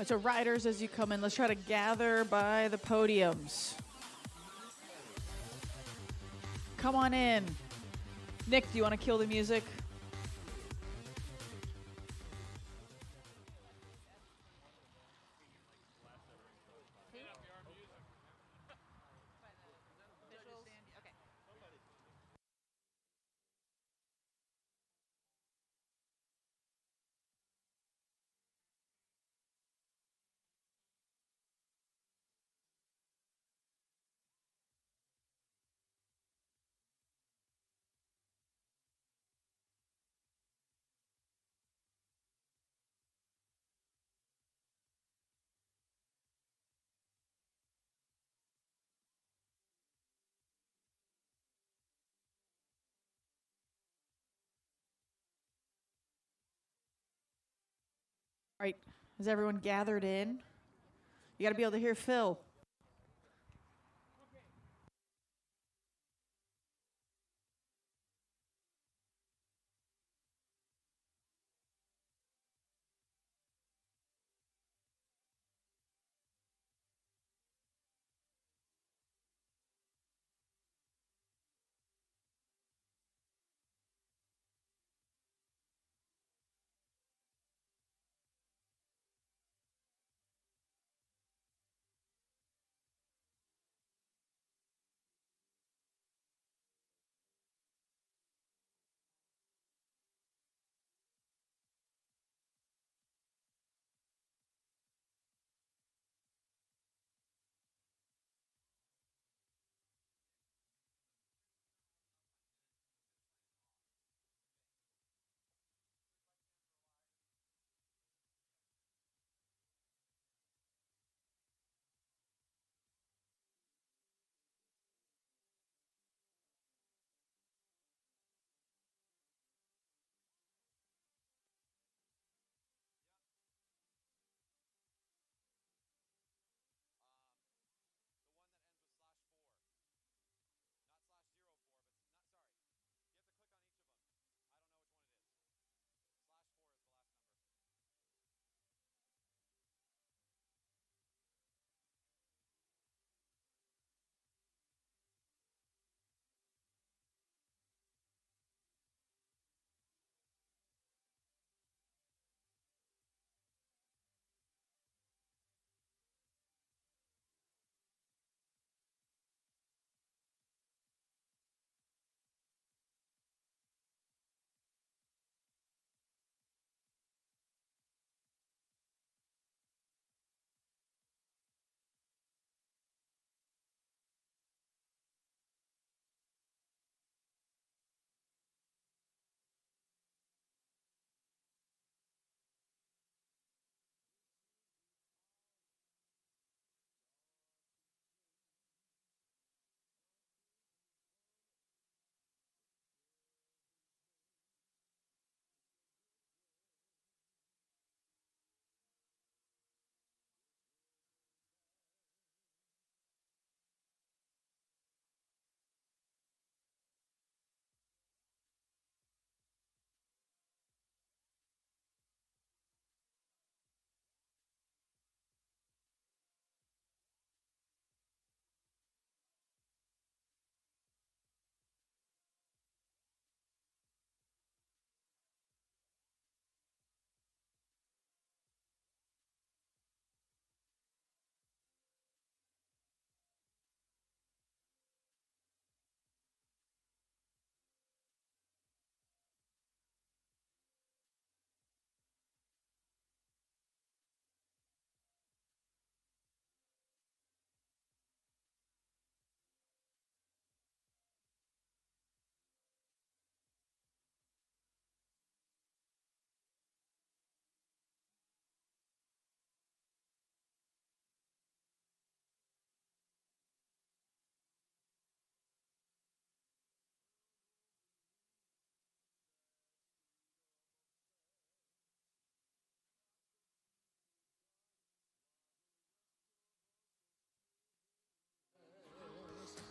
So riders, as you come in, let's try to gather by the podiums. Come on in. Nick, do you want to kill the music? All right, is everyone gathered in? You got to be able to hear Phil.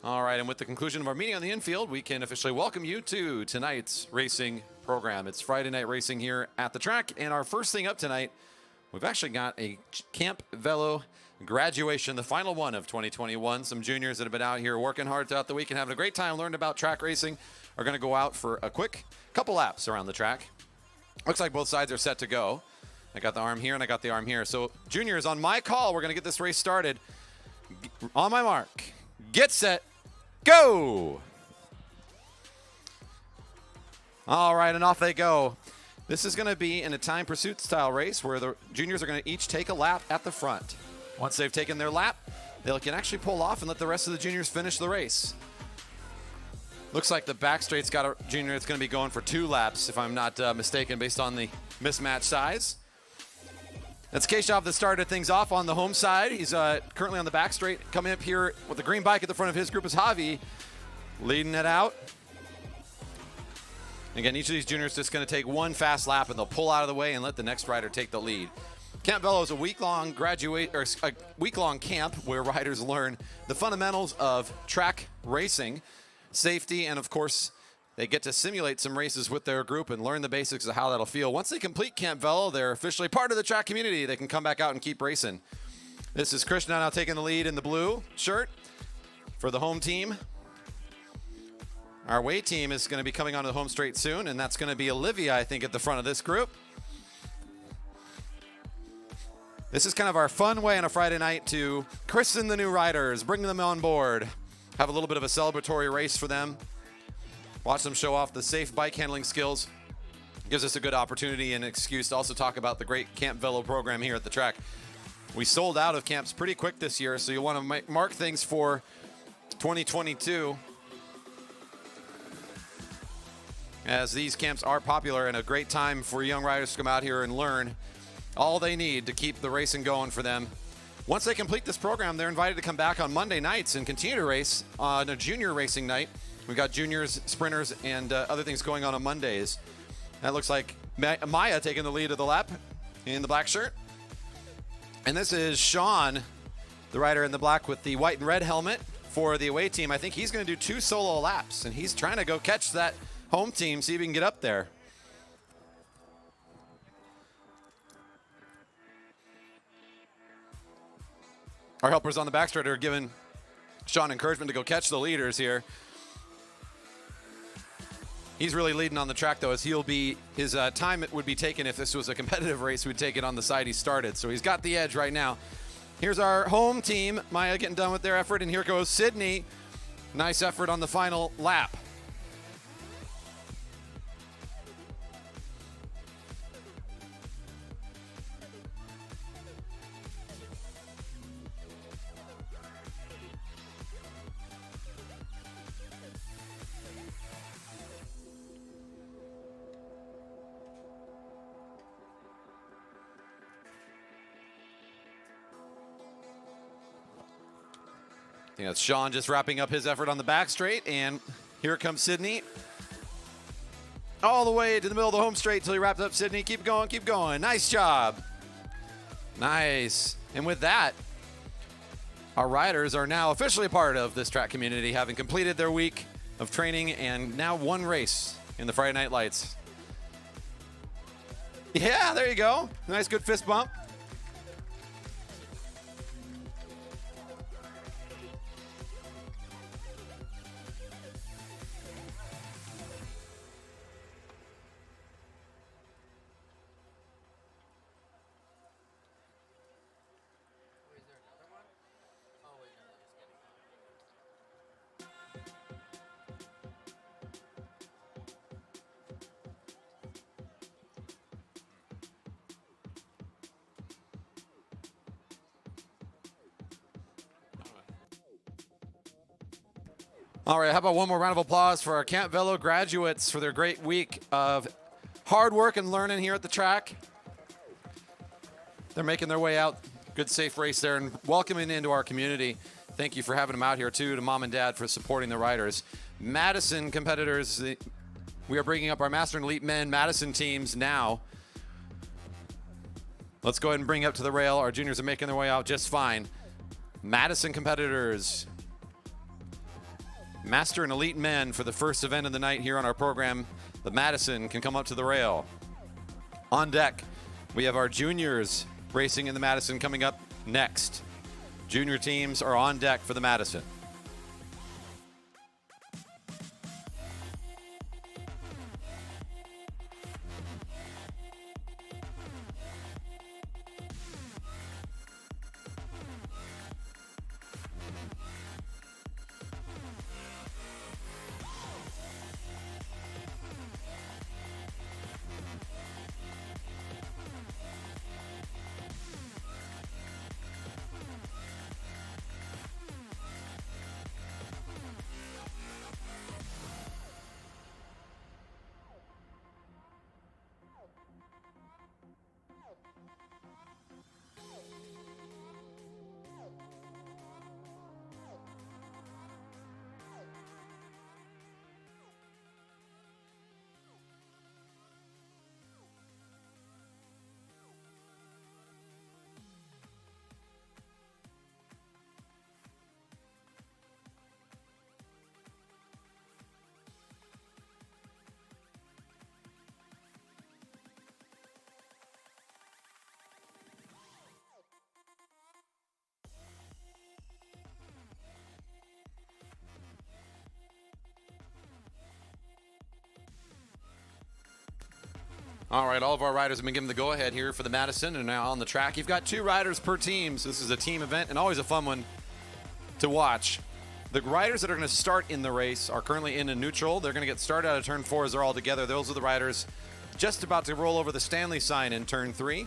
All right, and with the conclusion of our meeting on the infield, we can officially welcome you to tonight's racing program. It's Friday night racing here at the track, and our first thing up tonight, we've actually got a Camp Velo Graduation, the final one of 2021. Some juniors that have been out here working hard throughout the week and having a great time learning about track racing are going to go out for a quick couple laps around the track. Looks like both sides are set to go. I got the arm here and I got the arm here. So juniors, on my call, we're going to get this race started. On my mark, get set, go! All right, and off they go. This is going to be in a time pursuit style race where the juniors are going to each take a lap at the front. Once they've taken their lap, they can actually pull off and let the rest of the juniors finish the race. Looks like the back straight's got a junior that's going to be going for 2 laps, if I'm not mistaken, based on the mismatch size. That's Keshav that started things off on the home side. He's currently on the back straight. Coming up here with the green bike at the front of his group is Javi, leading it out. Again, each of these juniors is just going to take 1 fast lap, and they'll pull out of the way and let the next rider take the lead. Camp Velo is a week-long camp where riders learn the fundamentals of track racing, safety, and of course, they get to simulate some races with their group and learn the basics of how that'll feel. Once they complete Camp Velo, they're officially part of the track community. They can come back out and keep racing. This is Krishna now taking the lead in the blue shirt for the home team. Our away team is going to be coming onto the home straight soon, and that's going to be Olivia, I think, at the front of this group. This is kind of our fun way on a Friday night to christen the new riders, bring them on board, have a little bit of a celebratory race for them, watch them show off the safe bike handling skills. Gives us a good opportunity and excuse to also talk about the great Camp Velo program here at the track. We sold out of camps pretty quick this year, so you'll want to mark things for 2022. As these camps are popular and a great time for young riders to come out here and learn all they need to keep the racing going for them. Once they complete this program, they're invited to come back on Monday nights and continue to race on a junior racing night. We've got juniors, sprinters, and other things going on Mondays. That looks like Maya taking the lead of the lap in the black shirt. And this is Sean, the rider in the black with the white and red helmet for the away team. I think he's going to do 2 solo laps, and he's trying to go catch that home team, see if he can get up there. Our helpers on the back straight are giving Sean encouragement to go catch the leaders here. He's really leading on the track, though, as his time it would be taken if this was a competitive race. We'd take it on the side he started. So he's got the edge right now. Here's our home team. Maya getting done with their effort, and here goes Sydney. Nice effort on the final lap. I think that's Sean just wrapping up his effort on the back straight, and here comes Sydney. All the way to the middle of the home straight until he wrapped up. Sydney, keep going, keep going. Nice job. Nice. And with that, our riders are now officially a part of this track community, having completed their week of training and now 1 race in the Friday Night Lights. Yeah, there you go. Nice, good fist bump. All right, how about one more round of applause for our Camp Velo graduates for their great week of hard work and learning here at the track. They're making their way out. Good, safe race there and welcoming into our community. Thank you for having them out here, too, to Mom and Dad for supporting the riders. Madison competitors, we are bringing up our Master and Elite Men Madison teams now. Let's go ahead and bring up to the rail. Our juniors are making their way out just fine. Madison competitors, Master and Elite Men for the first event of the night here on our program. The Madison can come up to the rail. On deck, we have our juniors Racing in the Madison coming up next. Junior teams are on deck for the Madison. All right, all of our riders have been given the go-ahead here for the Madison and now on the track. You've got 2 riders per team, so this is a team event and always a fun one to watch. The riders that are going to start in the race are currently in a neutral. They're going to get started out of turn 4 as they're all together. Those are the riders just about to roll over the Stanley sign in turn 3.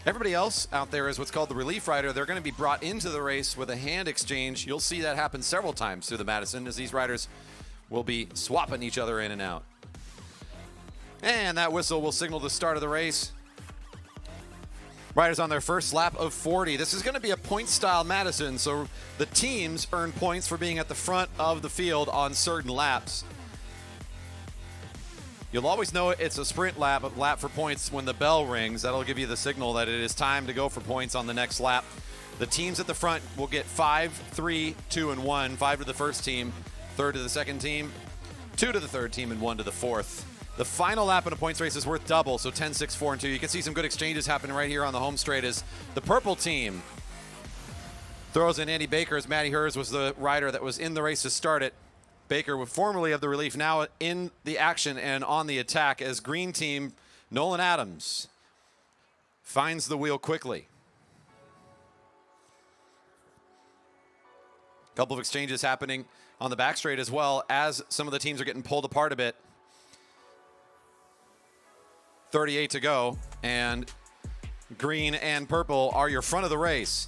Everybody else out there is what's called the relief rider. They're going to be brought into the race with a hand exchange. You'll see that happen several times through the Madison as these riders will be swapping each other in and out. And that whistle will signal the start of the race. Riders on their first lap of 40. This is going to be a point-style Madison, so the teams earn points for being at the front of the field on certain laps. You'll always know it's a sprint lap, a lap for points when the bell rings. That'll give you the signal that it is time to go for points on the next lap. The teams at the front will get 5, 3, 2, and 1. 5 to the first team, 3 to the second team, 2 to the third team, and 1 to the fourth. The final lap in a points race is worth double, so 10, 6, 4, and 2. You can see some good exchanges happening right here on the home straight as the purple team throws in Andy Baker as Matty Hers was the rider that was in the race to start it. Baker, formerly of the relief, now in the action and on the attack as green team Nolan Adams finds the wheel quickly. A couple of exchanges happening on the back straight as well as some of the teams are getting pulled apart a bit. 38 to go, and green and purple are your front of the race.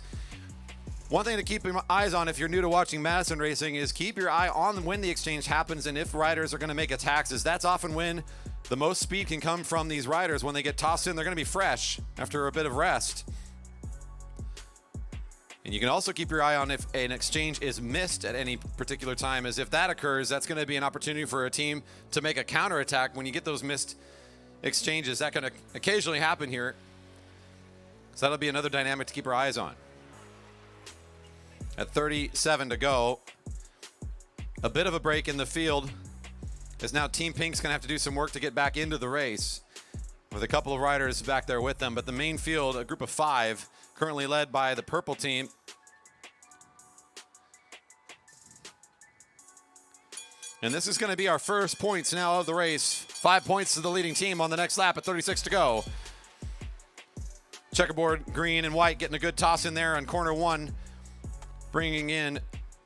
One thing to keep your eyes on if you're new to watching Madison Racing is keep your eye on when the exchange happens and if riders are going to make attacks, as that's often when the most speed can come from these riders. When they get tossed in, they're going to be fresh after a bit of rest. And you can also keep your eye on if an exchange is missed at any particular time, as if that occurs, that's going to be an opportunity for a team to make a counterattack when you get those missed exchanges. That can occasionally happen here. So that'll be another dynamic to keep our eyes on. At 37 to go, a bit of a break in the field as now Team Pink's going to have to do some work to get back into the race with a couple of riders back there with them. But the main field, a group of 5, currently led by the purple team. And this is going to be our first points now of the race. 5 points to the leading team on the next lap at 36 to go. Checkerboard, green and white getting a good toss in there on corner 1. Bringing in,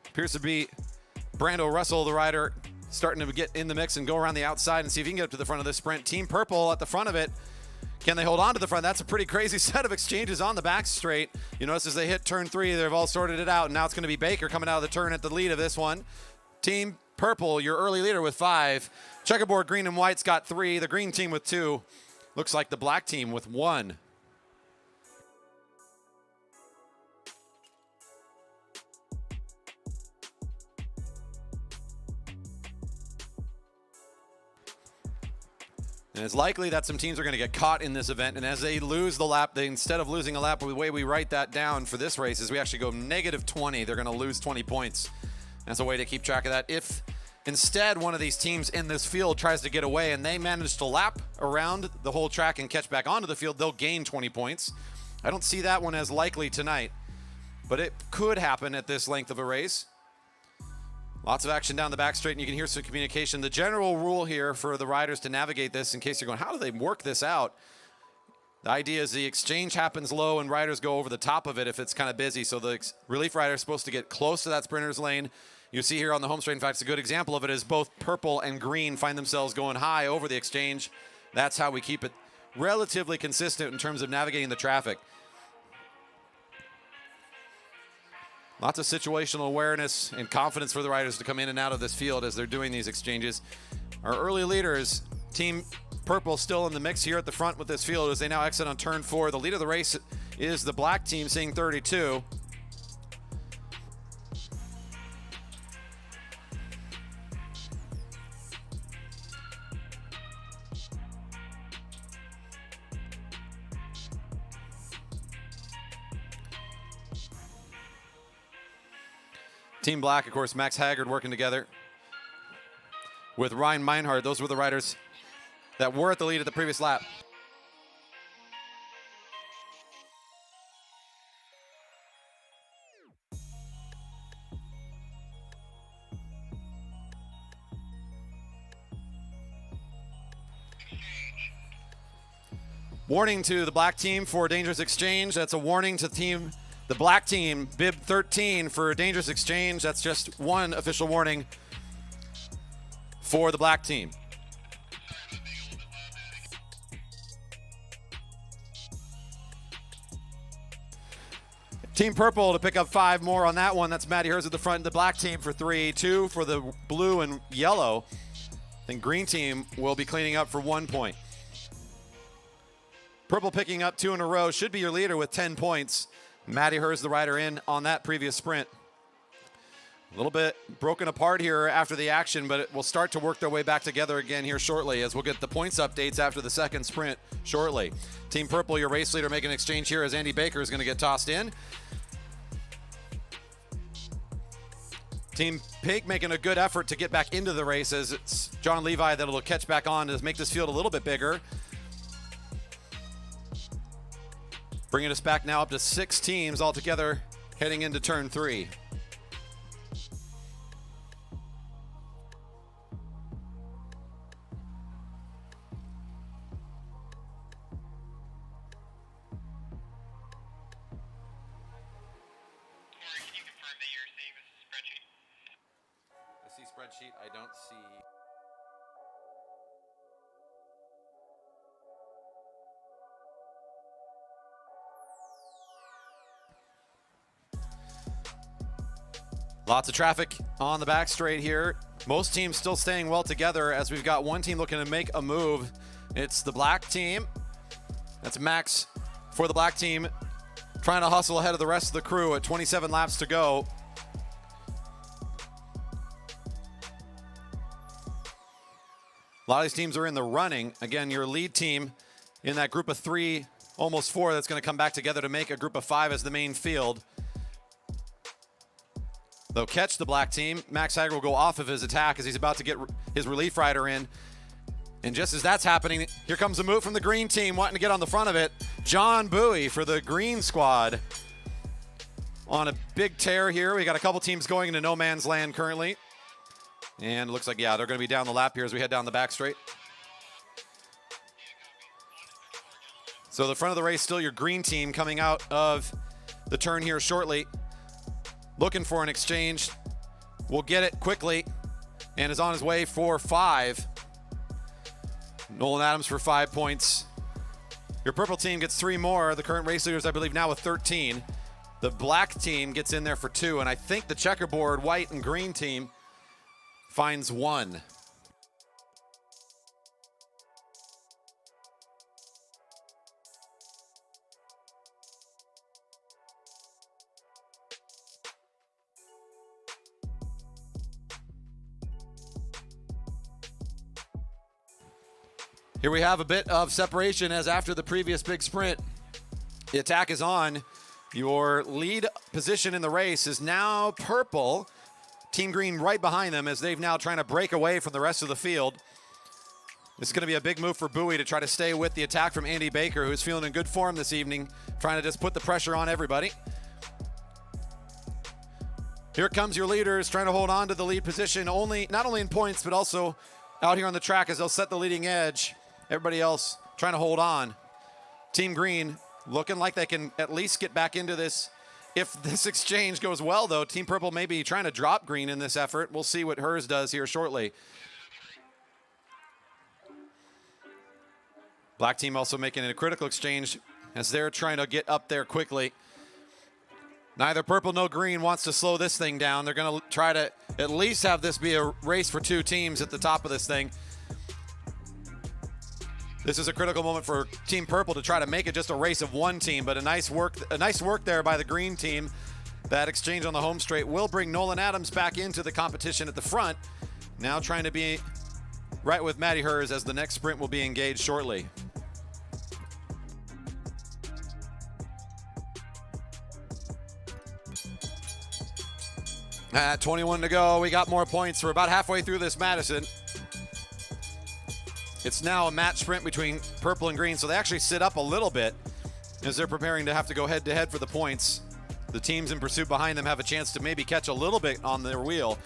appears to be Brando Russell, the rider, starting to get in the mix and go around the outside and see if he can get up to the front of this sprint. Team Purple at the front of it. Can they hold on to the front? That's a pretty crazy set of exchanges on the back straight. You notice as they hit turn 3, they've all sorted it out. And now it's going to be Baker coming out of the turn at the lead of this one. Team Purple, your early leader with 5. Checkerboard, green and white's got 3. The green team with 2. Looks like the black team with 1. And it's likely that some teams are going to get caught in this event, and as they lose the lap, instead of losing a lap, the way we write that down for this race is we actually go -20. They're going to lose 20 points. That's a way to keep track of that. If instead one of these teams in this field tries to get away and they manage to lap around the whole track and catch back onto the field, they'll gain 20 points. I don't see that one as likely tonight, but it could happen at this length of a race. Lots of action down the back straight, and you can hear some communication. The general rule here for the riders to navigate this, in case you're going, how do they work this out? The idea is the exchange happens low and riders go over the top of it if it's kind of busy. So the relief rider is supposed to get close to that sprinter's lane. You see here on the home straight, in fact, it's a good example of it, is both purple and green find themselves going high over the exchange. That's how we keep it relatively consistent in terms of navigating the traffic. Lots of situational awareness and confidence for the riders to come in and out of this field as they're doing these exchanges. Our early leaders, Team Purple, still in the mix here at the front with this field as they now exit on turn 4. The lead of the race is the black team, seeing 32. Team Black, of course, Max Haggard working together with Ryan Meinhardt. Those were the riders that were at the lead at the previous lap. Warning to the black team for dangerous exchange. That's a warning to the black team, bib 13, for a dangerous exchange. That's just one official warning for the black team. Team Purple to pick up 5 more on that one. That's Matty Hers at the front. The black team for 3, 2 for the blue and yellow. Then green team will be cleaning up for 1 point. Purple picking up 2 in a row. Should be your leader with 10 points. Matty Hers, the rider, in on that previous sprint. A little bit broken apart here after the action, but it will start to work their way back together again here shortly as we'll get the points updates after the second sprint shortly. Team Purple, your race leader, making an exchange here as Andy Baker is going to get tossed in. Team Pink making a good effort to get back into the race as it's John Levi that'll catch back on to make this field a little bit bigger. Bringing us back now up to 6 teams altogether heading into turn 3. Spreadsheet, I don't see. Lots of traffic on the back straight here. Most teams still staying well together as we've got one team looking to make a move. It's the black team. That's Max for the black team, trying to hustle ahead of the rest of the crew at 27 laps to go. A lot of these teams are in the running. Again, your lead team in that group of 3, almost 4, that's going to come back together to make a group of 5 as the main field. They'll catch the black team. Max Hager will go off of his attack as he's about to get his relief rider in. And just as that's happening, here comes a move from the green team wanting to get on the front of it. John Bowie for the green squad on a big tear here. We got a couple teams going into no man's land currently. And it looks like, yeah, they're going to be down the lap here as we head down the back straight. So the front of the race, still your green team coming out of the turn here shortly. Looking for an exchange. Will get it quickly and is on his way for 5. Nolan Adams for 5 points. Your purple team gets 3 more. The current race leaders, I believe, now with 13. The black team gets in there for 2. And I think the checkerboard, white and green team, finds 1. Here we have a bit of separation as after the previous big sprint, the attack is on. Your lead position in the race is now purple. Team Green right behind them as they've now trying to break away from the rest of the field. It's going to be a big move for Bowie to try to stay with the attack from Andy Baker, who's feeling in good form this evening, trying to just put the pressure on everybody. Here comes your leaders trying to hold on to the lead position, not only in points, but also out here on the track as they'll set the leading edge. Everybody else trying to hold on. Team Green looking like they can at least get back into this. If this exchange goes well, though, Team Purple may be trying to drop Green in this effort. We'll see what hers does here shortly. Black team also making a critical exchange as they're trying to get up there quickly. Neither purple nor green wants to slow this thing down. They're going to try to at least have this be a race for two teams at the top of this thing. This is a critical moment for Team Purple to try to make it just a race of one team, but a nice work there by the green team. That exchange on the home straight will bring Nolan Adams back into the competition at the front. Now trying to be right with Maddie Hers as the next sprint will be engaged shortly. At 21 to go, we got more points. We're about halfway through this Madison. It's now a match sprint between purple and green, so they actually sit up a little bit as they're preparing to have to go head-to-head for the points. The teams in pursuit behind them have a chance to maybe catch a little bit on their wheel.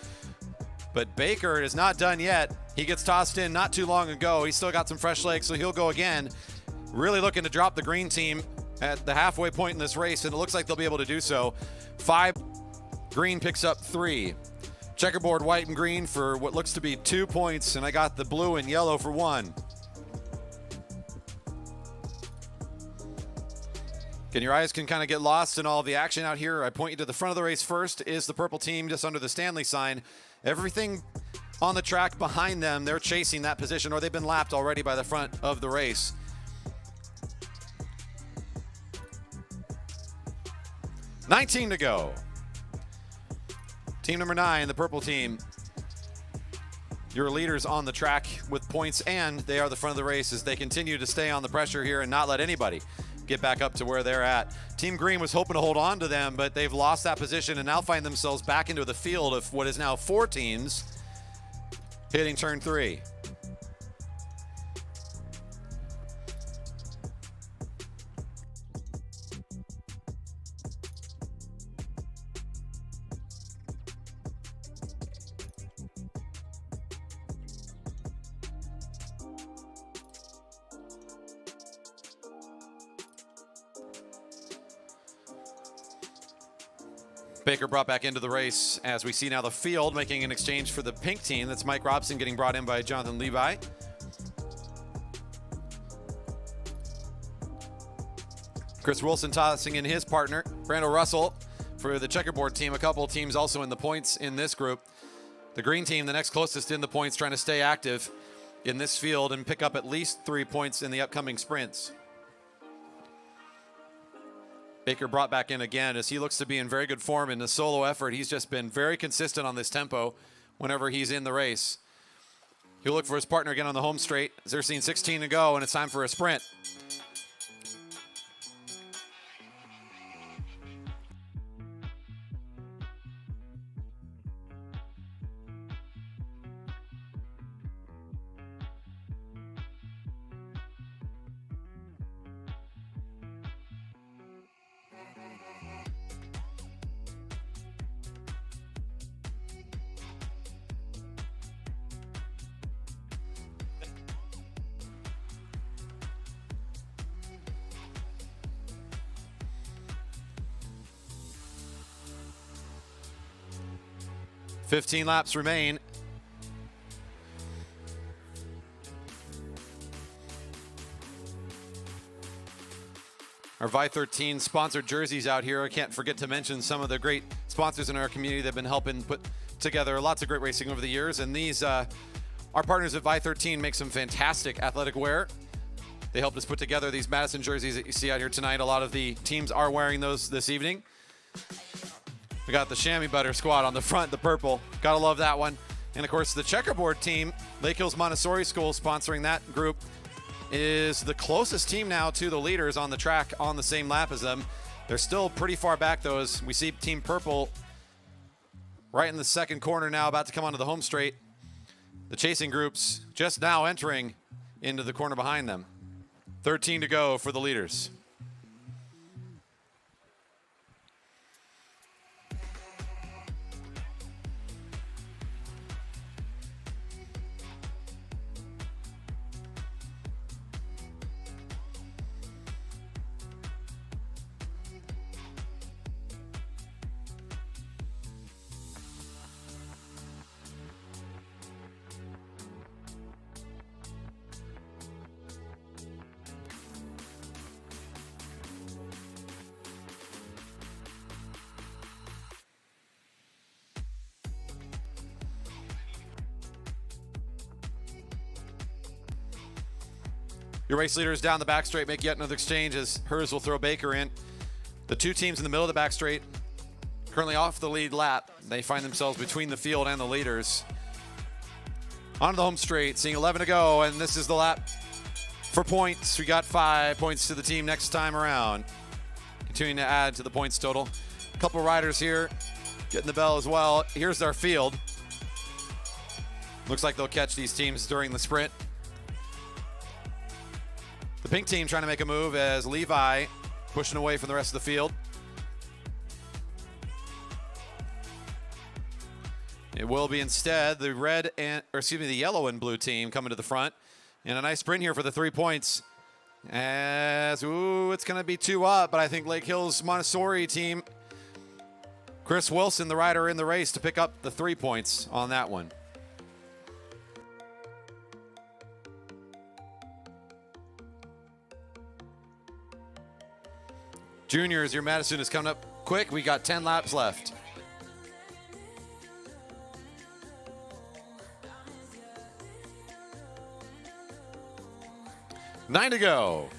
But Baker is not done yet. He gets tossed in not too long ago. He's still got some fresh legs, so he'll go again. Really looking to drop the green team at the halfway point in this race, and it looks like they'll be able to do so. 5. Green picks up 3. Checkerboard white and green for what looks to be 2 points, and I got the blue and yellow for 1. Again, your eyes can kind of get lost in all of the action out here. I point you to the front of the race first is the purple team just under the Stanley sign. Everything on the track behind them, they're chasing that position, or they've been lapped already by the front of the race. $19 to go. Team number 9, the purple team. Your leaders on the track with points, and they are the front of the race as they continue to stay on the pressure here and not let anybody get back up to where they're at. Team Green was hoping to hold on to them, but they've lost that position and now find themselves back into the field of what is now 4 teams hitting turn 3. Baker brought back into the race as we see now the field making an exchange for the pink team. That's Mike Robson getting brought in by Jonathan Levi. Chris Wilson tossing in his partner, Brando Russell, for the checkerboard team. A couple teams also in the points in this group. The green team, the next closest in the points, trying to stay active in this field and pick up at least 3 points in the upcoming sprints. Baker brought back in again as he looks to be in very good form in the solo effort. He's just been very consistent on this tempo whenever he's in the race. He'll look for his partner again on the home straight as they're seeing 16 to go, and it's time for a sprint. $15 laps remain. Our Vi13 sponsored jerseys out here. I can't forget to mention some of the great sponsors in our community that have been helping put together lots of great racing over the years. And these, our partners at Vi13 make some fantastic athletic wear. They helped us put together these Madison jerseys that you see out here tonight. A lot of the teams are wearing those this evening. We got the chamois butter squad on the front, the purple. Gotta love that one. And of course, the checkerboard team, Lake Hills Montessori School, sponsoring that group, is the closest team now to the leaders on the track on the same lap as them. They're still pretty far back, though, as we see Team Purple right in the second corner now, about to come onto the home straight. The chasing groups just now entering into the corner behind them. 13 to go for the leaders. Your race leaders down the back straight make yet another exchange as Hers will throw Baker in. The two teams in the middle of the back straight currently off the lead lap. They find themselves between the field and the leaders. On the home straight, seeing 11 to go, and this is the lap for points. We got 5 points to the team next time around. Continuing to add to the points total. A couple riders here getting the bell as well. Here's our field. Looks like they'll catch these teams during the sprint. The pink team trying to make a move as Levi pushing away from the rest of the field. It will be instead the the yellow and blue team coming to the front. And a nice sprint here for the 3 points. As, it's going to be 2 up, but I think Lake Hills Montessori team, Chris Wilson, the rider in the race, to pick up the 3 points on that one. Juniors, your Madison is coming up quick. We got 10 laps left. Nine to go.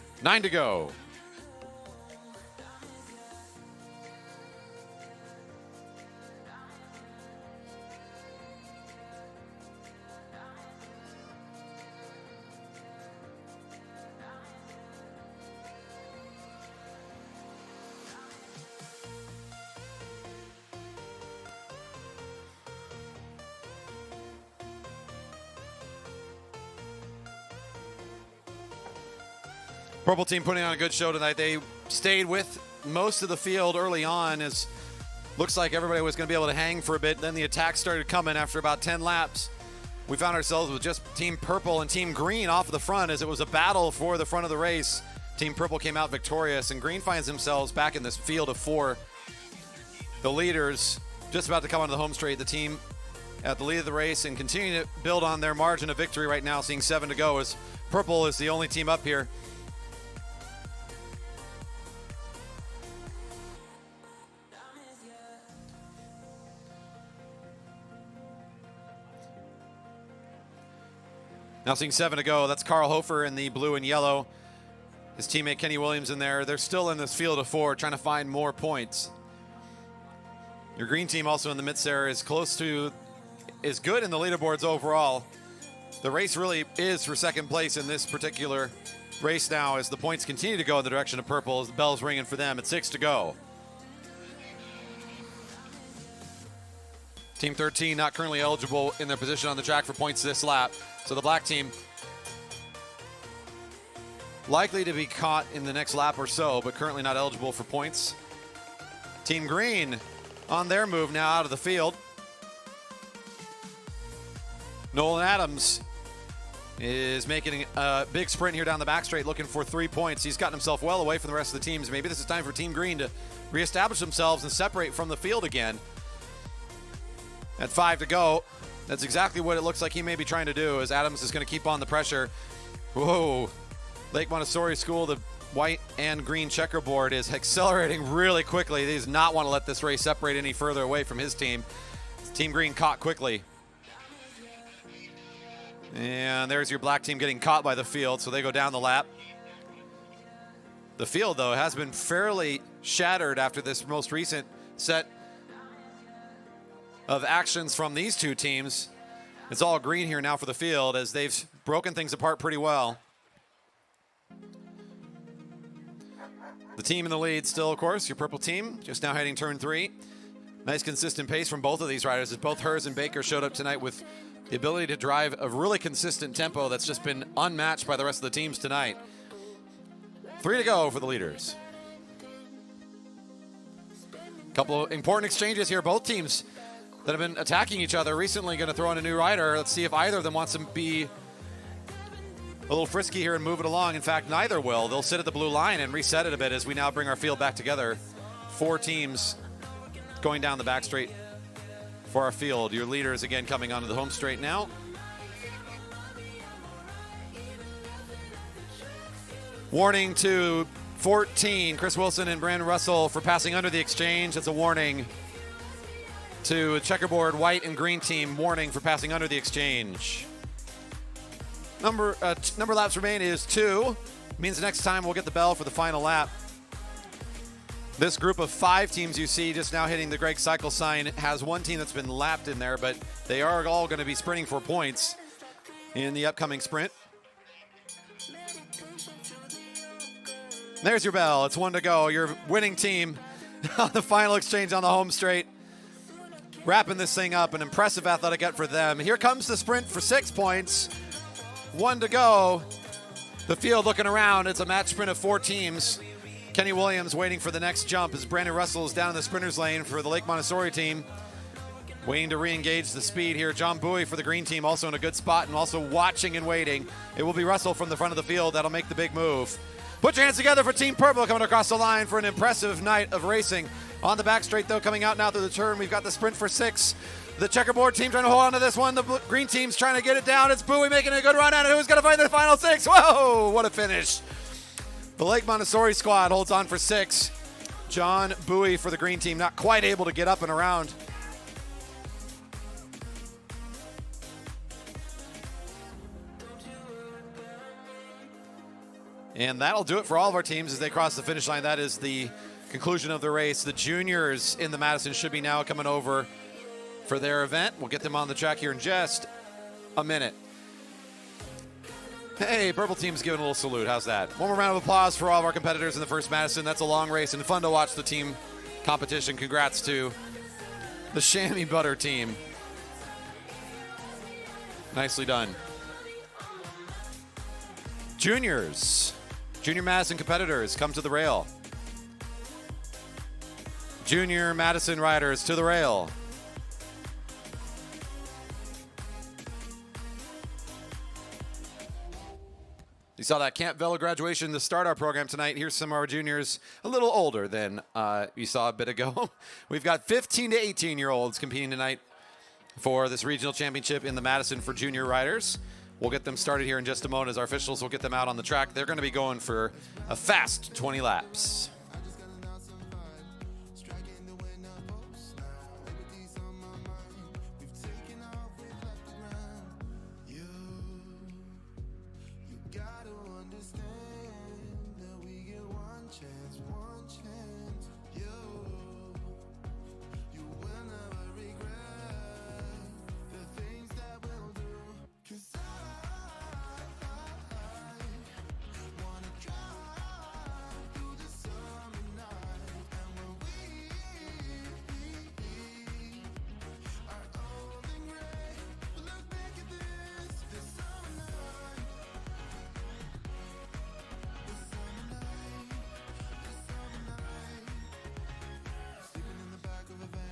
Purple team putting on a good show tonight. They stayed with most of the field early on, as looks like everybody was going to be able to hang for a bit. Then the attack started coming after about 10 laps. We found ourselves with just Team Purple and Team Green off the front, as it was a battle for the front of the race. Team Purple came out victorious, and Green finds themselves back in this field of 4. The leaders just about to come onto the home straight. The team at the lead of the race and continuing to build on their margin of victory right now, seeing 7 to go, as Purple is the only team up here. Now seeing 7 to go. That's Carl Hofer in the blue and yellow. His teammate Kenny Williams in there. They're still in this field of 4 trying to find more points. Your green team also in the midst there is good in the leaderboards overall. The race really is for second place in this particular race now, as the points continue to go in the direction of Purple, as the bell's ringing for them at 6 to go. Team 13 not currently eligible in their position on the track for points this lap. So the black team likely to be caught in the next lap or so, but currently not eligible for points. Team green on their move now out of the field. Nolan Adams is making a big sprint here down the back straight, looking for 3 points. He's gotten himself well away from the rest of the teams. Maybe this is time for Team Green to reestablish themselves and separate from the field again. At 5 to go. That's exactly what it looks like he may be trying to do, as Adams is going to keep on the pressure. Whoa. Lake Montessori School, the white and green checkerboard, is accelerating really quickly. He does not want to let this race separate any further away from his team. Team Green caught quickly. And there's your black team getting caught by the field, so they go down the lap. The field, though, has been fairly shattered after this most recent set of actions from these two teams. It's all green here now for the field, as they've broken things apart pretty well. The team in the lead still, of course, your purple team, just now heading turn 3. Nice consistent pace from both of these riders, as both Hers and Baker showed up tonight with The ability to drive a really consistent tempo that's just been unmatched by the rest of the teams tonight. 3 to go for the leaders. Couple of important exchanges here. Both teams that have been attacking each other recently going to throw in a new rider. Let's see if either of them wants to be a little frisky here and move it along. In fact, neither will. They'll sit at the blue line and reset it a bit as we now bring our field back together. 4 teams going down the back straight for our field. Your leaders again coming onto the home straight now. Warning to 14, Chris Wilson and Brandon Russell for passing under the exchange. That's a warning to checkerboard white and green team. Warning for passing under the exchange. Number of laps remain is 2. Means next time we'll get the bell for the final lap. This group of 5 teams you see just now hitting the Greg Cycle sign has one team that's been lapped in there, but they are all going to be sprinting for points in the upcoming sprint. There's your bell. It's 1 to go. Your winning team on the final exchange on the home straight. Wrapping this thing up. An impressive athletic effort for them. Here comes the sprint for 6 points. 1 to go. The field looking around. It's a match sprint of 4 teams. Kenny Williams waiting for the next jump as Brandon Russell is down in the sprinter's lane for the Lake Montessori team. Waiting to re-engage the speed here. John Bowie for the green team also in a good spot and also watching and waiting. It will be Russell from the front of the field that'll make the big move. Put your hands together for Team Purple coming across the line for an impressive night of racing. On the back straight, though, coming out now through the turn, we've got the sprint for 6. The checkerboard team trying to hold on to this one. The green team's trying to get it down. It's Bowie making a good run at it. Who's going to find the final 6? Whoa, what a finish. The Lake Montessori squad holds on for 6. John Bowie for the green team, not quite able to get up and around. And that'll do it for all of our teams as they cross the finish line. That is the conclusion of the race. The juniors in the Madison should be now coming over for their event. We'll get them on the track here in just a minute. Hey, purple team's giving a little salute. How's that? One more round of applause for all of our competitors in the first Madison. That's a long race and fun to watch the team competition. Congrats to the Chamois Butter team. Nicely done. Juniors. Junior Madison competitors, come to the rail. Junior Madison riders to the rail. You saw that Camp Velo Graduation to start our program tonight. Here's some of our juniors a little older than you saw a bit ago. We've got 15 to 18-year-olds competing tonight for this regional championship in the Madison for junior riders. We'll get them started here in just a moment as our officials will get them out on the track. They're going to be going for a fast 20 laps.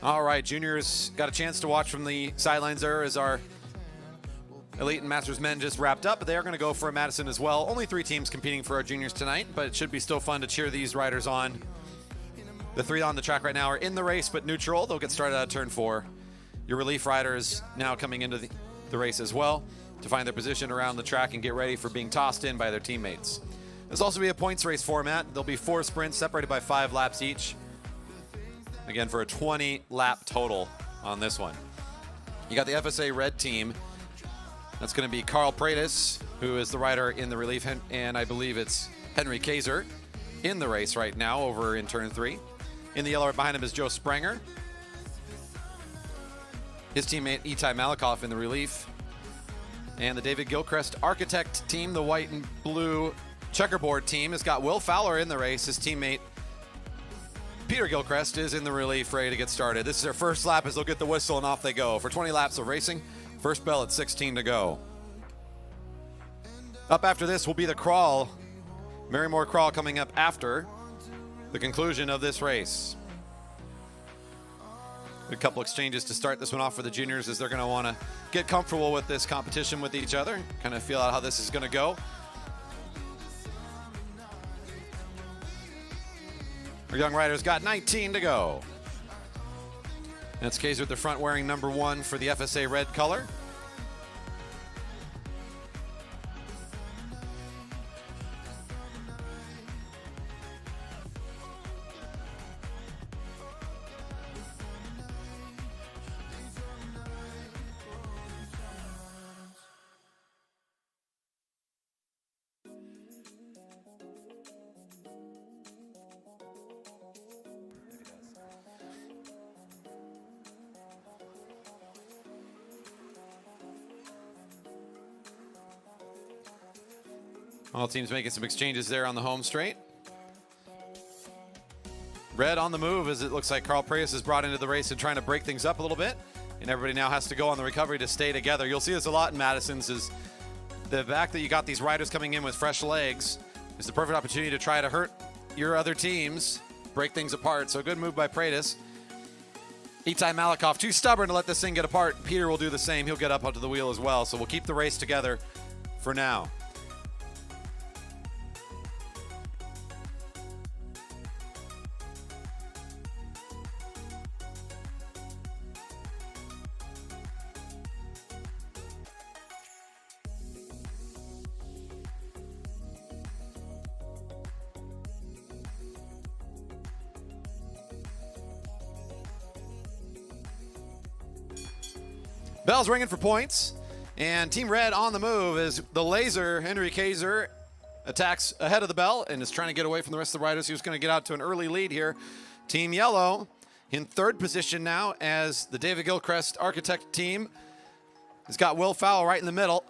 All right, juniors got a chance to watch from the sidelines there as our Elite and Masters men just wrapped up, but they are going to go for a Madison as well. Only 3 teams competing for our juniors tonight, but it should be still fun to cheer these riders on. The 3 on the track right now are in the race, but neutral. They'll get started out of turn 4. Your relief riders now coming into the race as well to find their position around the track and get ready for being tossed in by their teammates. This will also be a points race format. There'll be 4 sprints separated by 5 laps each. Again, for a 20-lap total on this one. You got the FSA red team. That's going to be Carl Pratis, who is the rider in the relief, and I believe it's Henry Kaiser in the race right now over in turn 3. In the yellow right behind him is Joe Sprenger. His teammate Itai Malakoff in the relief. And the David Gilchrist Architect team, the white and blue checkerboard team, has got Will Fowler in the race. His teammate Peter Gilchrist is in the relief, ready to get started. This is their first lap as they'll get the whistle and off they go for 20 laps of racing First bell at 16 to go. Up after this will be the crawl. Marymoor Crawl coming up after the conclusion of this race. A couple exchanges to start this one off for the juniors as they're going to want to get comfortable with this competition with each other, kind of feel out how this is going to go. Our young riders got 19 to go. That's Kaiser at the front wearing number 1 for the FSA red color. All teams making some exchanges there on the home straight. Red on the move as it looks like Carl Preyes is brought into the race and trying to break things up a little bit. And everybody now has to go on the recovery to stay together. You'll see this a lot in Madison's is the fact that you got these riders coming in with fresh legs is the perfect opportunity to try to hurt your other teams, break things apart. So a good move by Preyes. Itai Malakoff, too stubborn to let this thing get apart. Peter will do the same. He'll get up onto the wheel as well. So we'll keep the race together for now. Bell's ringing for points, and Team Red on the move as the laser, Henry Kaiser, attacks ahead of the bell and is trying to get away from the rest of the riders. He was going to get out to an early lead here. Team Yellow in third position now as the David Gilchrist Architect team has got Will Fowle right in the middle.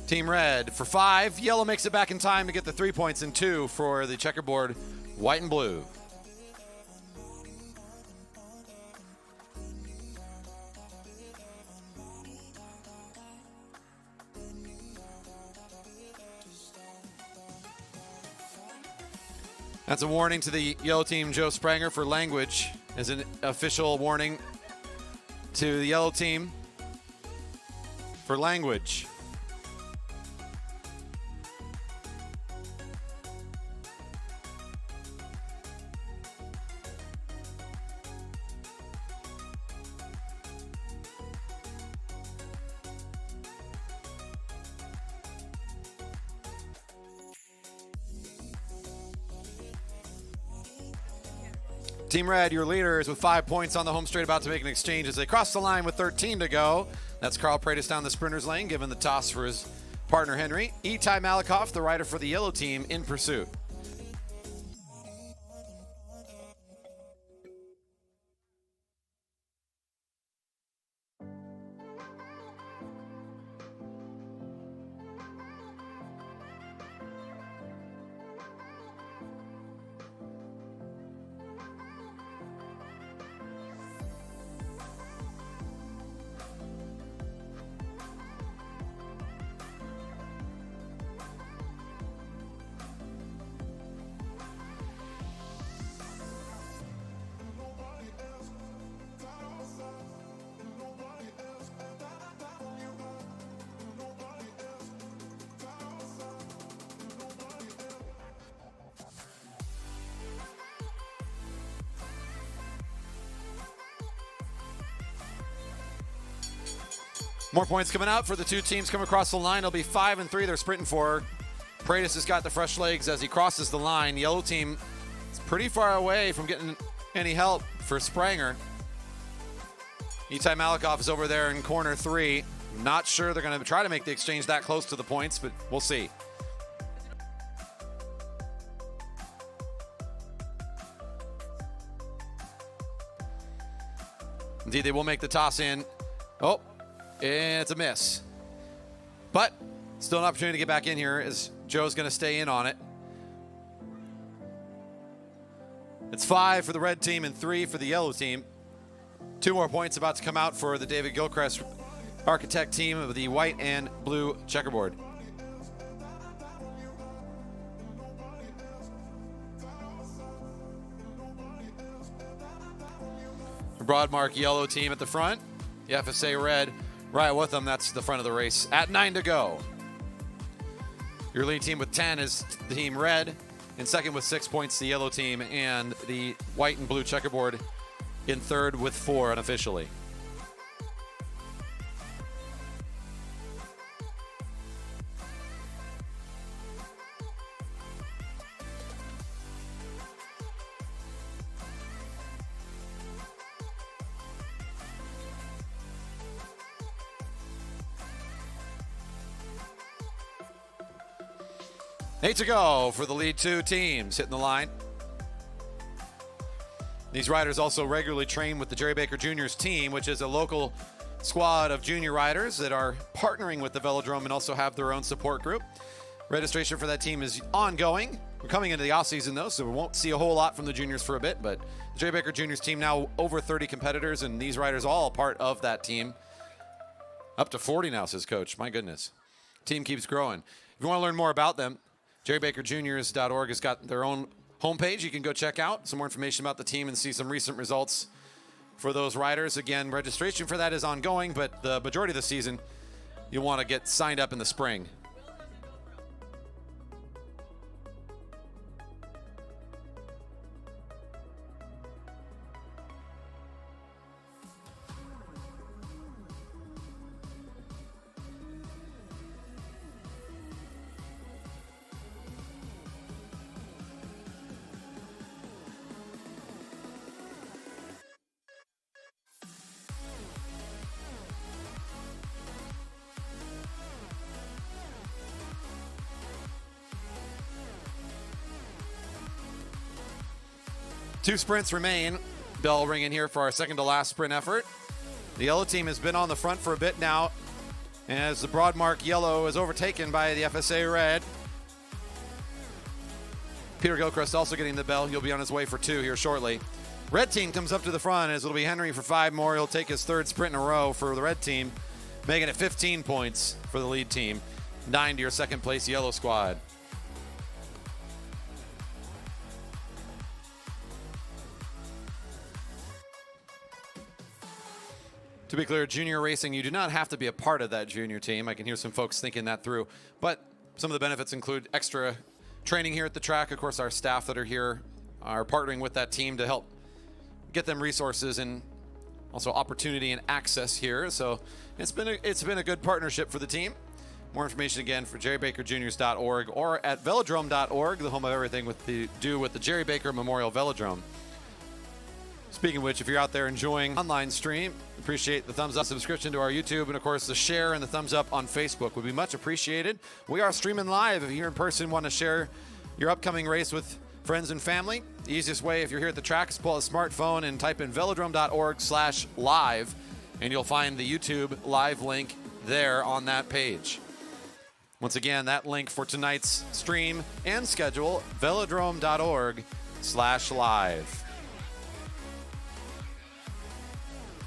Team Red for 5. Yellow makes it back in time to get the 3 points and 2 for the checkerboard white and blue. That's a warning to the yellow team, Joe Spranger, for language as an official warning to the yellow team for language. Team Red, your leaders with 5 points on the home straight, about to make an exchange as they cross the line with 13 to go. That's Carl Preyes down the sprinter's lane, giving the toss for his partner Henry. Itai Malakoff, the rider for the yellow team, in pursuit. More points coming out for the two teams come across the line. It'll be 5 and 3 they're sprinting for. Preyes has got the fresh legs as he crosses the line. Yellow team is pretty far away from getting any help for Spranger. Itai Malakoff is over there in corner 3. Not sure they're going to try to make the exchange that close to the points, but we'll see. Indeed, they will make the toss in. Oh, it's a miss. But still an opportunity to get back in here as Joe's going to stay in on it. It's 5 for the red team and 3 for the yellow team. 2 more points about to come out for the David Gilchrist Architect team of the white and blue checkerboard. The Broadmark yellow team at the front. The FSA red right with them. That's the front of the race at 9 to go. Your lead team with 10 is the team red. In second with 6 points, the yellow team, and the white and blue checkerboard in third with 4 unofficially. Eight to go for the lead 2 teams hitting the line. These riders also regularly train with the Jerry Baker Jr.'s team, which is a local squad of junior riders that are partnering with the Velodrome and also have their own support group. Registration for that team is ongoing. We're coming into the off season though, so we won't see a whole lot from the juniors for a bit, but the Jerry Baker Jr.'s team now over 30 competitors, and these riders all part of that team. Up to 40 now, says Coach. My goodness. Team keeps growing. If you want to learn more about them, JerryBakerJuniors.org has got their own homepage. You can go check out some more information about the team and see some recent results for those riders. Again, registration for that is ongoing, but the majority of the season, you'll want to get signed up in the spring. Two sprints remain. Bell ringing here for our second to last sprint effort. The yellow team has been on the front for a bit now, as the Broadmark yellow is overtaken by the FSA red. Peter Gilchrist also getting the bell. He'll be on his way for 2 here shortly. Red team comes up to the front, as it'll be Henry for 5 more. He'll take his 3rd sprint in a row for the red team, making it 15 points for the lead team. 9 to your second place yellow squad. To be clear, junior racing, you do not have to be a part of that junior team. I can hear some folks thinking that through. But some of the benefits include extra training here at the track. Of course, our staff that are here are partnering with that team to help get them resources and also opportunity and access here. So it's been a good partnership for the team. More information again for JerryBakerJuniors.org or at Velodrome.org, the home of everything with the Jerry Baker Memorial Velodrome. Speaking of which, if you're out there enjoying online stream, appreciate the thumbs up, subscription to our YouTube, and of course the share and the thumbs up on Facebook would be much appreciated. We are streaming live. If you're here in person, want to share your upcoming race with friends and family, the easiest way, if you're here at the track, is pull a smartphone and type in velodrome.org/live, and you'll find the YouTube live link there on that page. Once again, that link for tonight's stream and schedule, velodrome.org/live.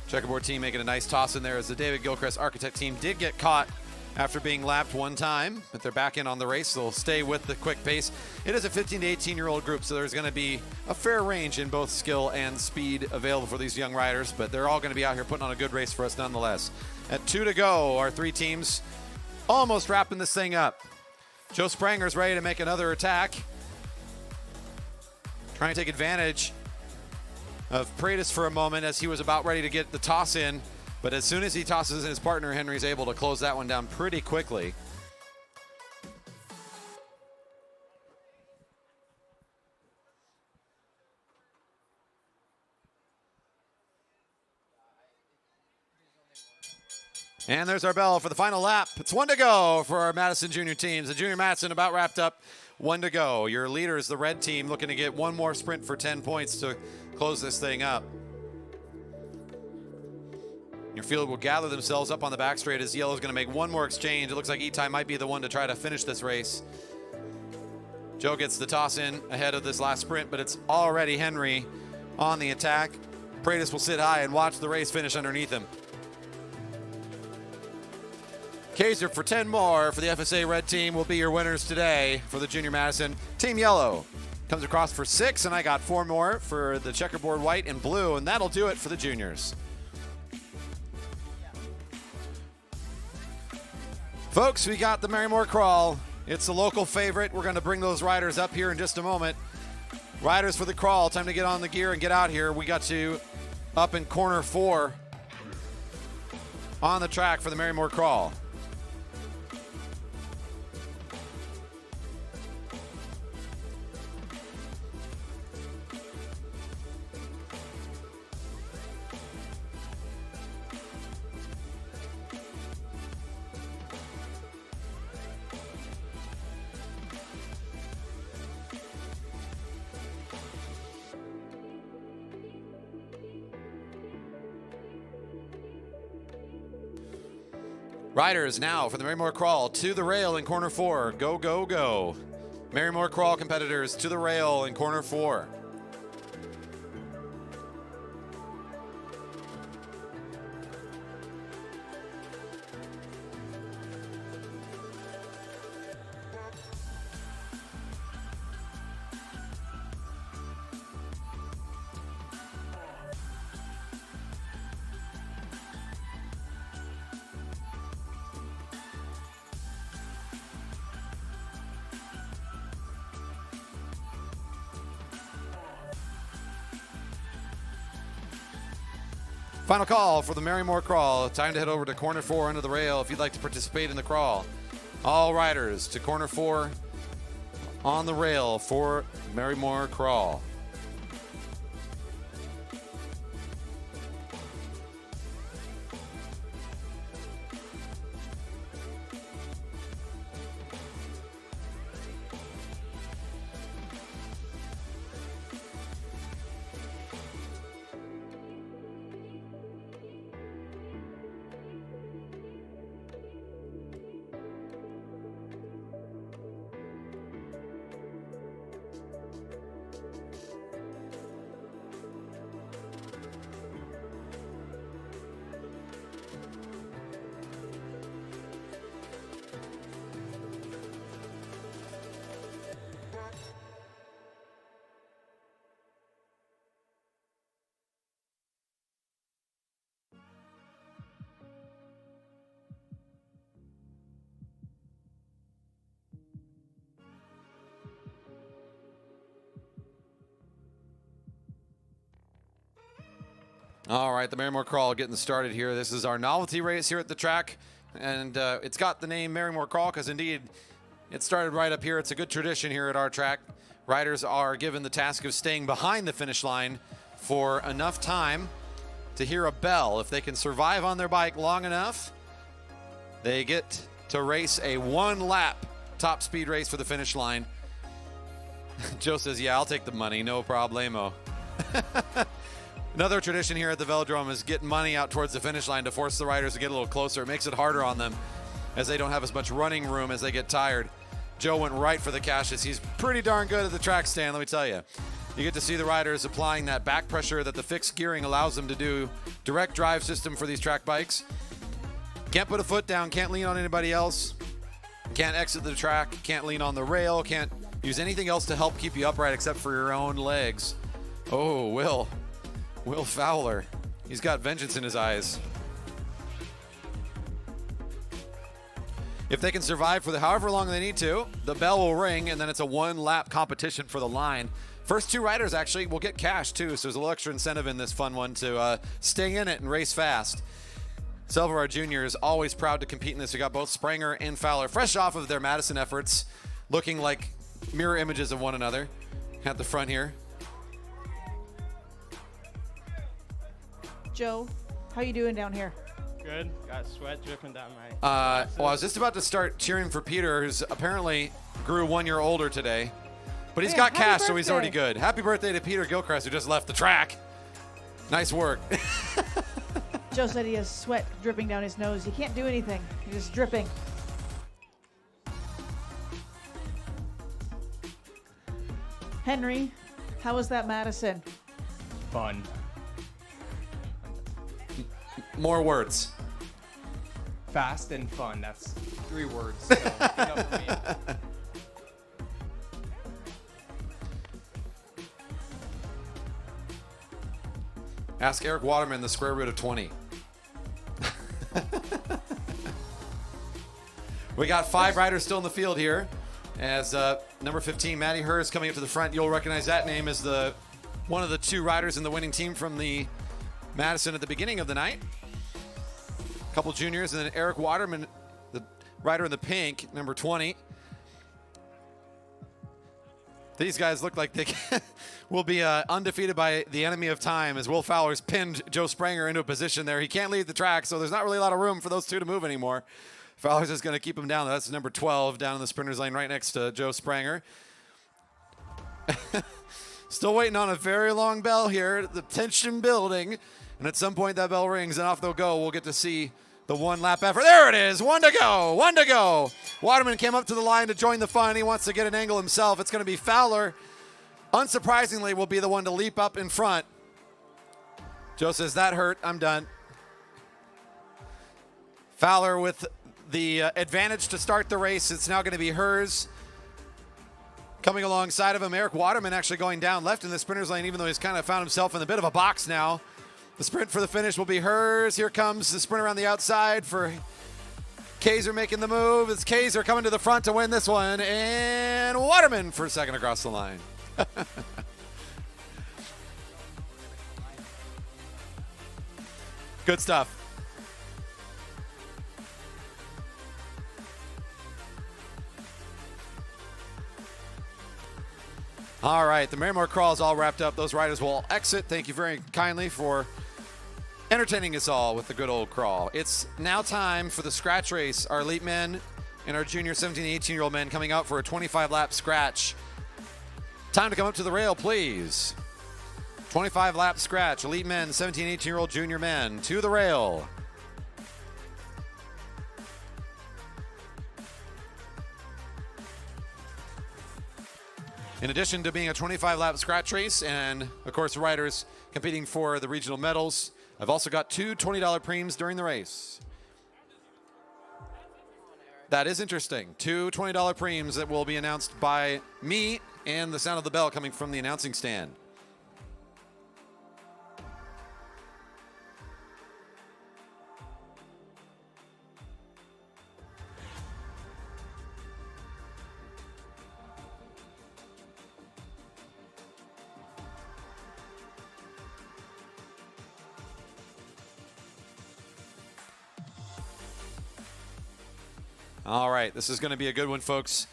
Checkerboard team making a nice toss in there, as the David Gilchrist Architect team did get caught after being lapped one time, but they're back in on the race. They'll stay with the quick pace. It is a 15 to 18-year-old group, so there's going to be a fair range in both skill and speed available for these young riders, but they're all going to be out here putting on a good race for us nonetheless. At 2 to go, our 3 teams almost wrapping this thing up. Joe Spranger's ready to make another attack, trying to take advantage of Paredes for a moment as he was about ready to get the toss in, but as soon as he tosses in his partner, Henry's able to close that one down pretty quickly. And there's our bell for the final lap. It's 1 to go for our Madison junior teams. The junior Madison about wrapped up. 1 to go. Your leader is the red team, looking to get one more sprint for 10 points to close this thing up. Your field will gather themselves up on the back straight as yellow is going to make one more exchange. It looks like Itai might be the one to try to finish this race. Joe gets the toss in ahead of this last sprint, but it's already Henry on the attack. Pratis will sit high and watch the race finish underneath him. Kaiser for 10 more for the FSA Red Team will be your winners today for the Junior Madison. Team Yellow comes across for 6, and I got 4 more for the checkerboard white and blue, and that'll do it for the juniors. Folks, we got the Marymoor Crawl. It's a local favorite. We're going to bring those riders up here in just a moment. Riders for the crawl, time to get on the gear and get out here. We got you up in corner 4 on the track for the Marymoor Crawl. Riders now for the Marymoor Crawl to the rail in corner 4. Go, go, go. Marymoor Crawl competitors to the rail in corner 4. Final call for the Marymoor Crawl. Time to head over to corner 4 under the rail if you'd like to participate in the crawl. All riders to corner 4 on the rail for Marymoor Crawl. All right, the Marymoor Crawl getting started here. This is our novelty race here at the track, and it's got the name Marymoor Crawl because indeed it started right up here. It's a good tradition here at our track. Riders are given the task of staying behind the finish line for enough time to hear a bell. If they can survive on their bike long enough, they get to race a 1-lap top speed race for the finish line. Joe says, yeah, I'll take the money, no problemo. Another tradition here at the Velodrome is getting money out towards the finish line to force the riders to get a little closer. It makes it harder on them as they don't have as much running room as they get tired. Joe went right for the cashes. He's pretty darn good at the track stand, let me tell you. You get to see the riders applying that back pressure that the fixed gearing allows them to do. Direct drive system for these track bikes. Can't put a foot down, can't lean on anybody else. Can't exit the track, can't lean on the rail, can't use anything else to help keep you upright except for your own legs. Oh, Will Fowler. He's got vengeance in his eyes. If they can survive for however long they need to, the bell will ring, and then it's a 1-lap competition for the line. First 2 riders actually will get cash too, so there's a little extra incentive in this fun one to stay in it and race fast. Several of our juniors always proud to compete in this. We got both Spranger and Fowler fresh off of their Madison efforts, looking like mirror images of one another at the front here. Joe, how you doing down here? Good. Got sweat dripping down my Well, I was just about to start cheering for Peter, who's apparently grew 1 year older today. But he's got happy cash, so he's already birthday. good. Happy birthday to Peter Gilchrist, who just left the track. Nice work. Joe said he has sweat dripping down his nose. He can't do anything. He's just dripping. Henry, how was that Madison? Fun. More words. Fast and fun. That's 3 words. So enough for me. Ask Eric Waterman the square root of 20. We got 5 riders still in the field here. As number 15, Maddie Hurst, coming up to the front. You'll recognize that name as one of the 2 riders in the winning team from the Madison at the beginning of the night. A couple juniors, and then Eric Waterman, the rider in the pink, number 20. These guys look like they will be undefeated by the enemy of time, as Will Fowler's pinned Joe Spranger into a position there. He can't leave the track, so there's not really a lot of room for those 2 to move anymore. Fowler's just going to keep him down. That's number 12 down in the sprinter's lane right next to Joe Spranger. Still waiting on a very long bell here. The tension building. And at some point that bell rings and off they'll go. We'll get to see the 1 lap effort. There it is. 1 to go. 1 to go. Waterman came up to the line to join the fun. He wants to get an angle himself. It's going to be Fowler. Unsurprisingly, will be the one to leap up in front. Joe says, that hurt. I'm done. Fowler with the advantage to start the race. It's now going to be hers. Coming alongside of him, Eric Waterman actually going down left in the sprinter's lane, even though he's kind of found himself in a bit of a box now. The sprint for the finish will be hers. Here comes the sprint around the outside for Kaiser making the move. It's Kaiser coming to the front to win this one. And Waterman for second across the line. Good stuff. All right, the Marymoor Crawl is all wrapped up. Those riders will all exit. Thank you very kindly for entertaining us all with the good old crawl. It's now time for the scratch race. Our elite men and our junior 17 and 18-year-old men coming out for a 25-lap scratch. Time to come up to the rail, please. 25-lap scratch. Elite men, 17 and 18-year-old junior men to the rail. In addition to being a 25-lap scratch race and, of course, the riders competing for the regional medals, I've also got 2 $20 preems during the race. That is interesting. 2 $20 preems that will be announced by me and the sound of the bell coming from the announcing stand. All right, this is going to be a good one, folks.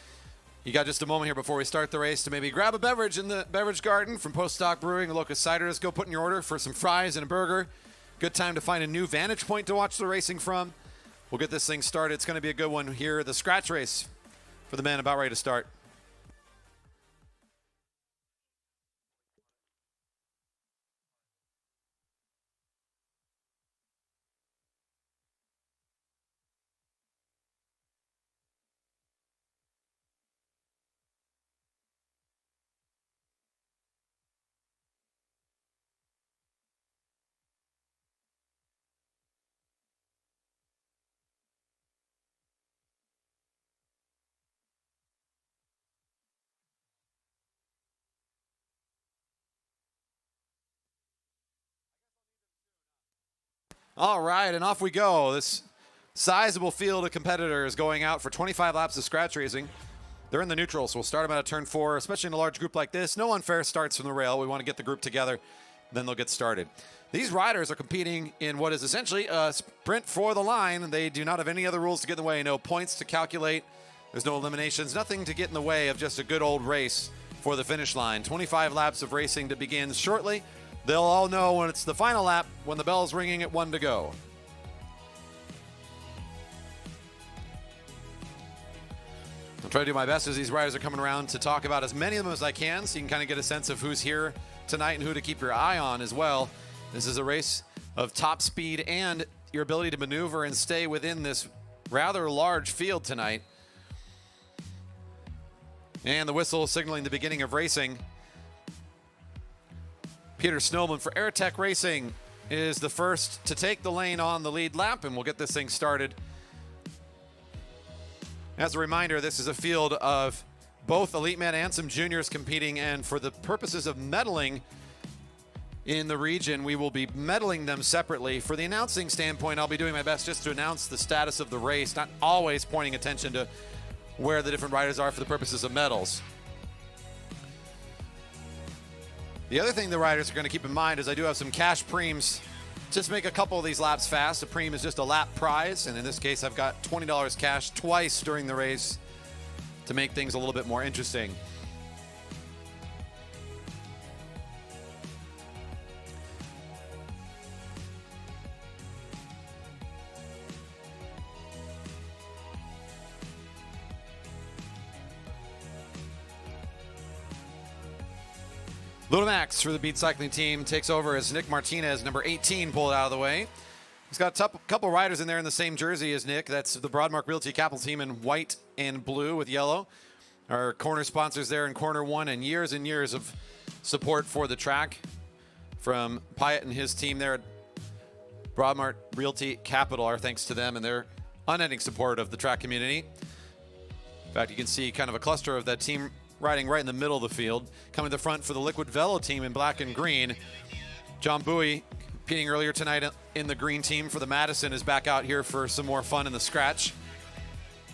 You got just a moment here before we start the race to maybe grab a beverage in the beverage garden from Post Stock Brewing and Locust Ciders. Go put in your order for some fries and a burger. Good time to find a new vantage point to watch the racing from. We'll get this thing started. It's going to be a good one here. The scratch race for the men about ready to start. All right, and off we go. This sizable field of competitors going out for 25 laps of scratch racing. They're in the neutral, so we'll start them out at turn 4, especially in a large group like this. No unfair starts from the rail. We want to get the group together, then they'll get started. These riders are competing in what is essentially a sprint for the line. They do not have any other rules to get in the way. No points to calculate. There's no eliminations. Nothing to get in the way of just a good old race for the finish line. 25 laps of racing to begin shortly. They'll all know when it's the final lap, when the bell's ringing at 1 to go. I'll try to do my best as these riders are coming around to talk about as many of them as I can, so you can kind of get a sense of who's here tonight and who to keep your eye on as well. This is a race of top speed and your ability to maneuver and stay within this rather large field tonight. And the whistle signaling the beginning of racing. Peter Snowman for Airtech Racing is the first to take the lane on the lead lap, and we'll get this thing started. As a reminder, this is a field of both elite men and some juniors competing, and for the purposes of medaling in the region, we will be medaling them separately. For the announcing standpoint, I'll be doing my best just to announce the status of the race, not always pointing attention to where the different riders are for the purposes of medals. The other thing the riders are going to keep in mind is I do have some cash preems. Just make a couple of these laps fast. A preem is just a lap prize, and in this case, I've got $20 cash twice during the race to make things a little bit more interesting. Max for the Beat Cycling team takes over as Nick Martinez, number 18, pulled out of the way. He's got a couple riders in there in the same jersey as Nick. That's the Broadmark Realty Capital team in white and blue with yellow. Our corner sponsors there in corner one, and years of support for the track from Pyatt and his team there at Broadmark Realty Capital. Our thanks to them and their unending support of the track community. In fact, you can see kind of a cluster of that team riding right in the middle of the field. Coming to the front for the Liquid Velo team in black and green. John Bowie, competing earlier tonight in the green team for the Madison, is back out here for some more fun in the scratch.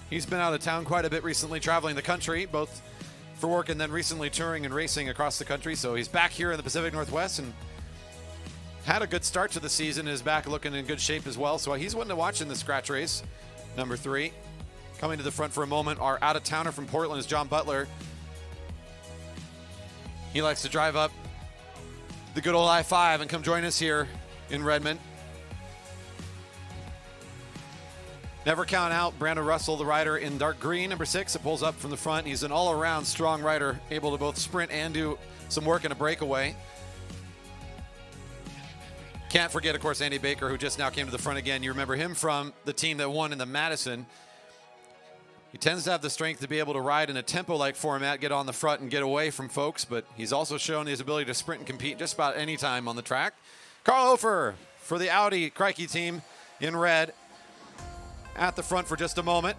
He's been out of town quite a bit recently, traveling the country, both for work and then recently touring and racing across the country. So he's back here in the Pacific Northwest and had a good start to the season. Is back looking in good shape as well. So he's one to watch in the scratch race. Number 3. Coming to the front for a moment, our out-of-towner from Portland is John Butler. He likes to drive up the good old I-5 and come join us here in Redmond. Never count out Brandon Russell, the rider in dark green, number 6. It pulls up from the front. He's an all-around strong rider, able to both sprint and do some work in a breakaway. Can't forget, of course, Andy Baker, who just now came to the front again. You remember him from the team that won in the Madison. He tends to have the strength to be able to ride in a tempo-like format, get on the front and get away from folks, but he's also shown his ability to sprint and compete just about any time on the track. Carl Hofer for the Audi Crikey team in red at the front for just a moment.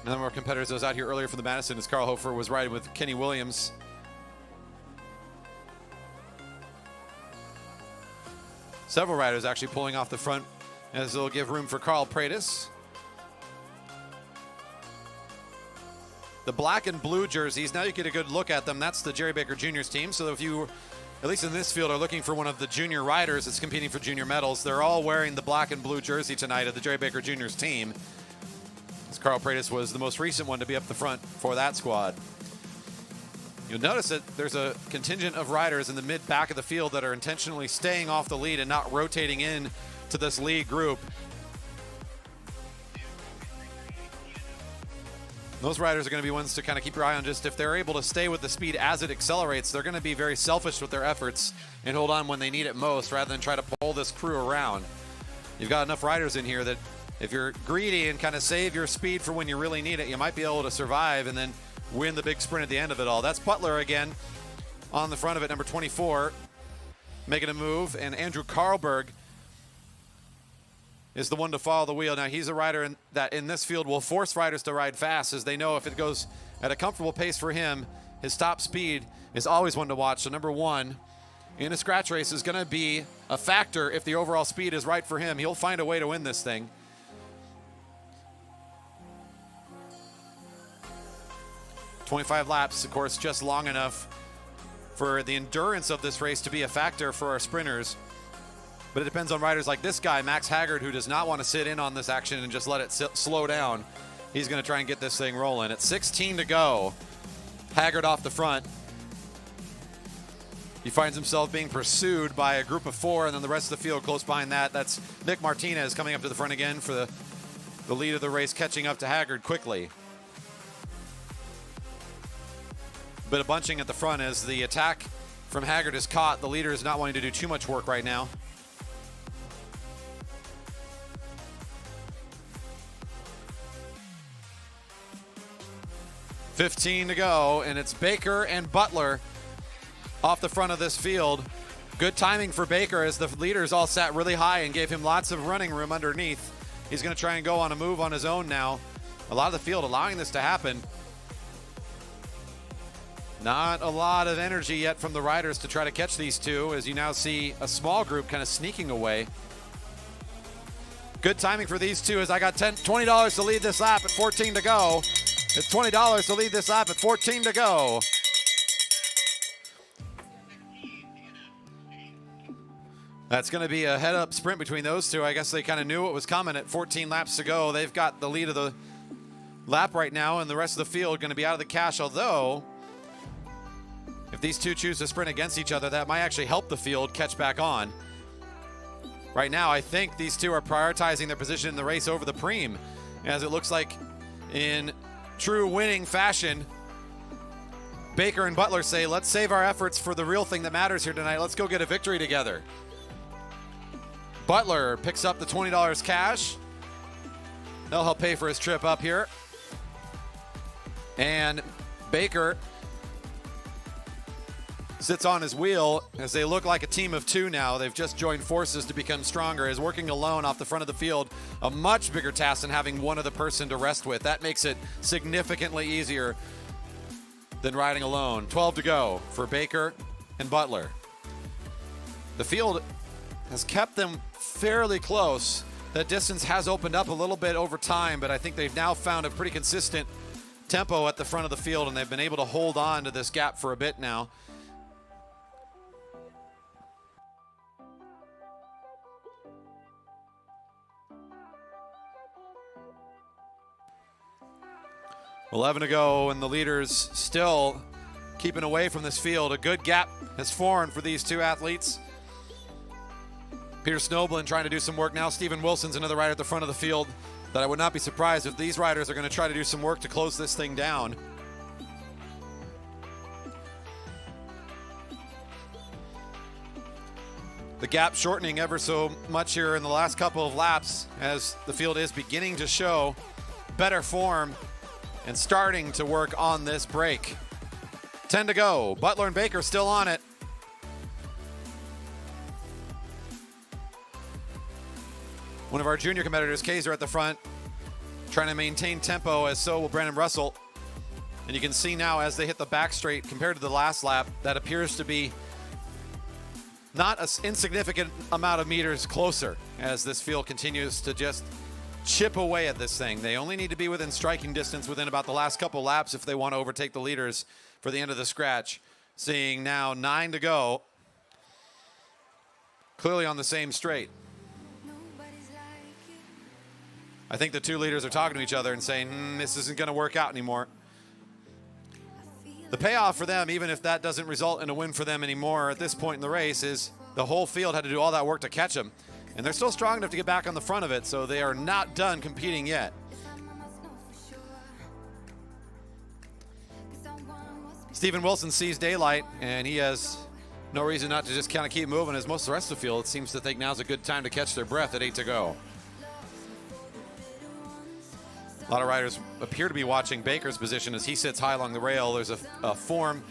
Another more competitors that was out here earlier from the Madison as Carl Hofer was riding with Kenny Williams. Several riders actually pulling off the front as they'll give room for Carl Pratis. The black and blue jerseys, now you get a good look at them. That's the Jerry Baker Juniors team. So if you, at least in this field, are looking for one of the junior riders that's competing for junior medals, they're all wearing the black and blue jersey tonight of the Jerry Baker Juniors team. As Carl Pratis was the most recent one to be up the front for that squad. You'll notice that there's a contingent of riders in the mid-back of the field that are intentionally staying off the lead and not rotating in to this lead group. Those riders are going to be ones to kind of keep your eye on. Just if they're able to stay with the speed as it accelerates, they're going to be very selfish with their efforts and hold on when they need it most rather than try to pull this crew around. You've got enough riders in here that if you're greedy and kind of save your speed for when you really need it, you might be able to survive and then win the big sprint at the end of it all. That's Butler again on the front of it, number 24, making a move, and Andrew Karlberg is the one to follow the wheel. Now, he's a rider that in this field will force riders to ride fast, as they know if it goes at a comfortable pace for him, his top speed is always one to watch. So number 1 in a scratch race is going to be a factor if the overall speed is right for him. He'll find a way to win this thing. "25 laps, of course, just long enough for the endurance of this race to be a factor for our sprinters. But it depends on riders like this guy, Max Haggard, who does not want to sit in on this action and just let it slow down. He's going to try and get this thing rolling. At 16 to go, Haggard off the front. He finds himself being pursued by a group of 4, and then the rest of the field close behind that. That's Nick Martinez coming up to the front again for the lead of the race, catching up to Haggard quickly. Bit of bunching at the front as the attack from Haggard is caught. The leader is not wanting to do too much work right now. 15 to go, and it's Baker and Butler off the front of this field. Good timing for Baker as the leaders all sat really high and gave him lots of running room underneath. He's going to try and go on a move on his own now. A lot of the field allowing this to happen. Not a lot of energy yet from the riders to try to catch these two, as you now see a small group kind of sneaking away. Good timing for these two, as I got $20 to lead this lap at 14 to go. It's $20 to lead this lap at 14 to go. That's going to be a head-up sprint between those two. I guess they kind of knew what was coming at 14 laps to go. They've got the lead of the lap right now, and the rest of the field going to be out of the cash, although if these two choose to sprint against each other, that might actually help the field catch back on. Right now, I think these two are prioritizing their position in the race over the Preem, as it looks like in true winning fashion, Baker and Butler say, let's save our efforts for the real thing that matters here tonight. Let's go get a victory together. Butler picks up the $20 cash. They'll help pay for his trip up here. And Baker sits on his wheel as they look like a team of two now. They've just joined forces to become stronger. As working alone off the front of the field, a much bigger task than having one other person to rest with. That makes it significantly easier than riding alone. 12 to go for Baker and Butler. The field has kept them fairly close. That distance has opened up a little bit over time, but I think they've now found a pretty consistent tempo at the front of the field, and they've been able to hold on to this gap for a bit now. $11 to go, and the leaders still keeping away from this field. A good gap has formed for these two athletes. Peter Snoblin trying to do some work now. Steven Wilson's another rider at the front of the field that I would not be surprised if these riders are going to try to do some work to close this thing down. The gap shortening ever so much here in the last couple of laps as the field is beginning to show better form and starting to work on this break. 10 to go. Butler and Baker still on it. One of our junior competitors, Kaiser, at the front, trying to maintain tempo, as so will Brandon Russell. And you can see now as they hit the back straight, compared to the last lap, that appears to be not an insignificant amount of meters closer as this field continues to just chip away at this thing. They only need to be within striking distance within about the last couple laps if they want to overtake the leaders for the end of the scratch. Seeing now 9 to go. Clearly on the same straight. I think the two leaders are talking to each other and saying, this isn't going to work out anymore. The payoff for them, even if that doesn't result in a win for them anymore at this point in the race, is the whole field had to do all that work to catch them. And they're still strong enough to get back on the front of it, so they are not done competing yet. Steven Wilson sees daylight, and he has no reason not to just kind of keep moving, as most of the rest of the field seems to think now's a good time to catch their breath at 8 to go. A lot of riders appear to be watching Baker's position as he sits high along the rail. There's a form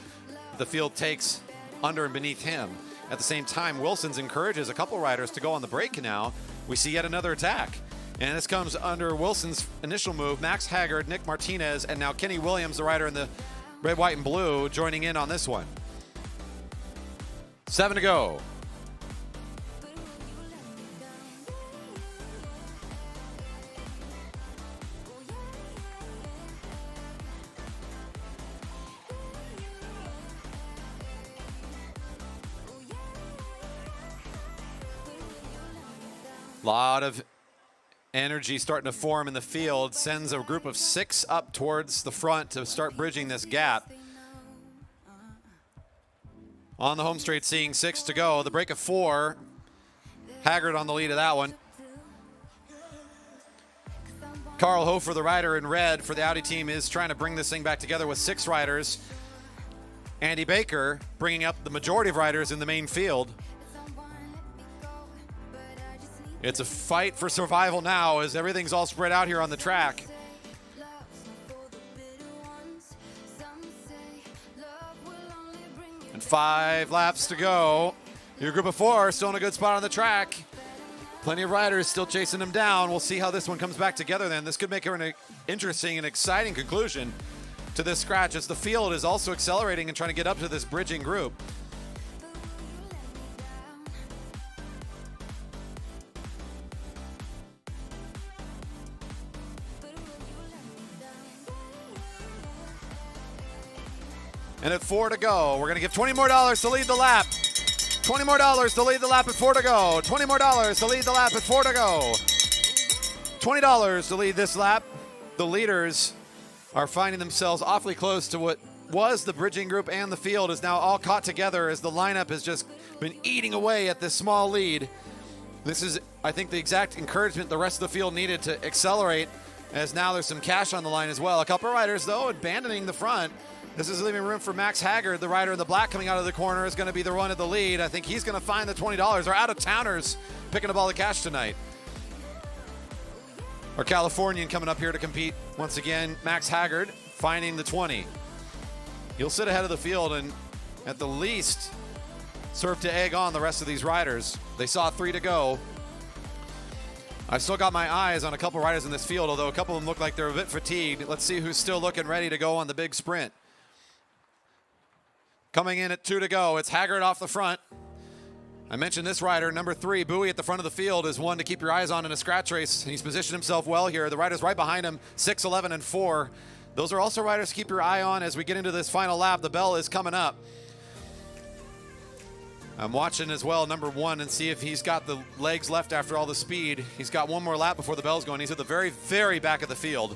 the field takes under and beneath him. At the same time, Wilson's encourages a couple riders to go on the break now. We see yet another attack. And this comes under Wilson's initial move. Max Haggard, Nick Martinez, and now Kenny Williams, the rider in the red, white, and blue, joining in on this one. 7 to go. A lot of energy starting to form in the field. Sends a group of 6 up towards the front to start bridging this gap. On the home straight, seeing 6 to go. The break of 4. Haggard on the lead of that one. Carl Hofer, the rider in red for the Audi team, is trying to bring this thing back together with 6 riders. Andy Baker bringing up the majority of riders in the main field. It's a fight for survival now as everything's all spread out here on the track. And 5 laps to go. Your group of 4 still in a good spot on the track. Plenty of riders still chasing them down. We'll see how this one comes back together then. This could make an interesting and exciting conclusion to this scratch as the field is also accelerating and trying to get up to this bridging group. And at 4 to go, we're going to give $20 more to lead the lap. $20 more to lead the lap at 4 to go. $20 more to lead the lap at 4 to go. $20 to lead this lap. The leaders are finding themselves awfully close to what was the bridging group, and the field is now all caught together as the lineup has just been eating away at this small lead. This is, I think, the exact encouragement the rest of the field needed to accelerate, as now there's some cash on the line as well. A couple of riders, though, abandoning the front. This is leaving room for Max Haggard. The rider in the black coming out of the corner is going to be the one at the lead. I think he's going to find the $20. Our out-of-towners picking up all the cash tonight. Our Californian coming up here to compete once again, Max Haggard, finding the 20. He'll sit ahead of the field and at the least serve to egg on the rest of these riders. They saw 3 to go. I've still got my eyes on a couple riders in this field, although a couple of them look like they're a bit fatigued. Let's see who's still looking ready to go on the big sprint. Coming in at 2 to go, it's Haggard off the front. I mentioned this rider, number 3, Bowie at the front of the field, is one to keep your eyes on in a scratch race. He's positioned himself well here. The riders right behind him, 6, 11, and 4. Those are also riders to keep your eye on as we get into this final lap. The bell is coming up. I'm watching as well, number 1, and see if he's got the legs left after all the speed. He's got one more lap before the bell's going. He's at the very, very back of the field.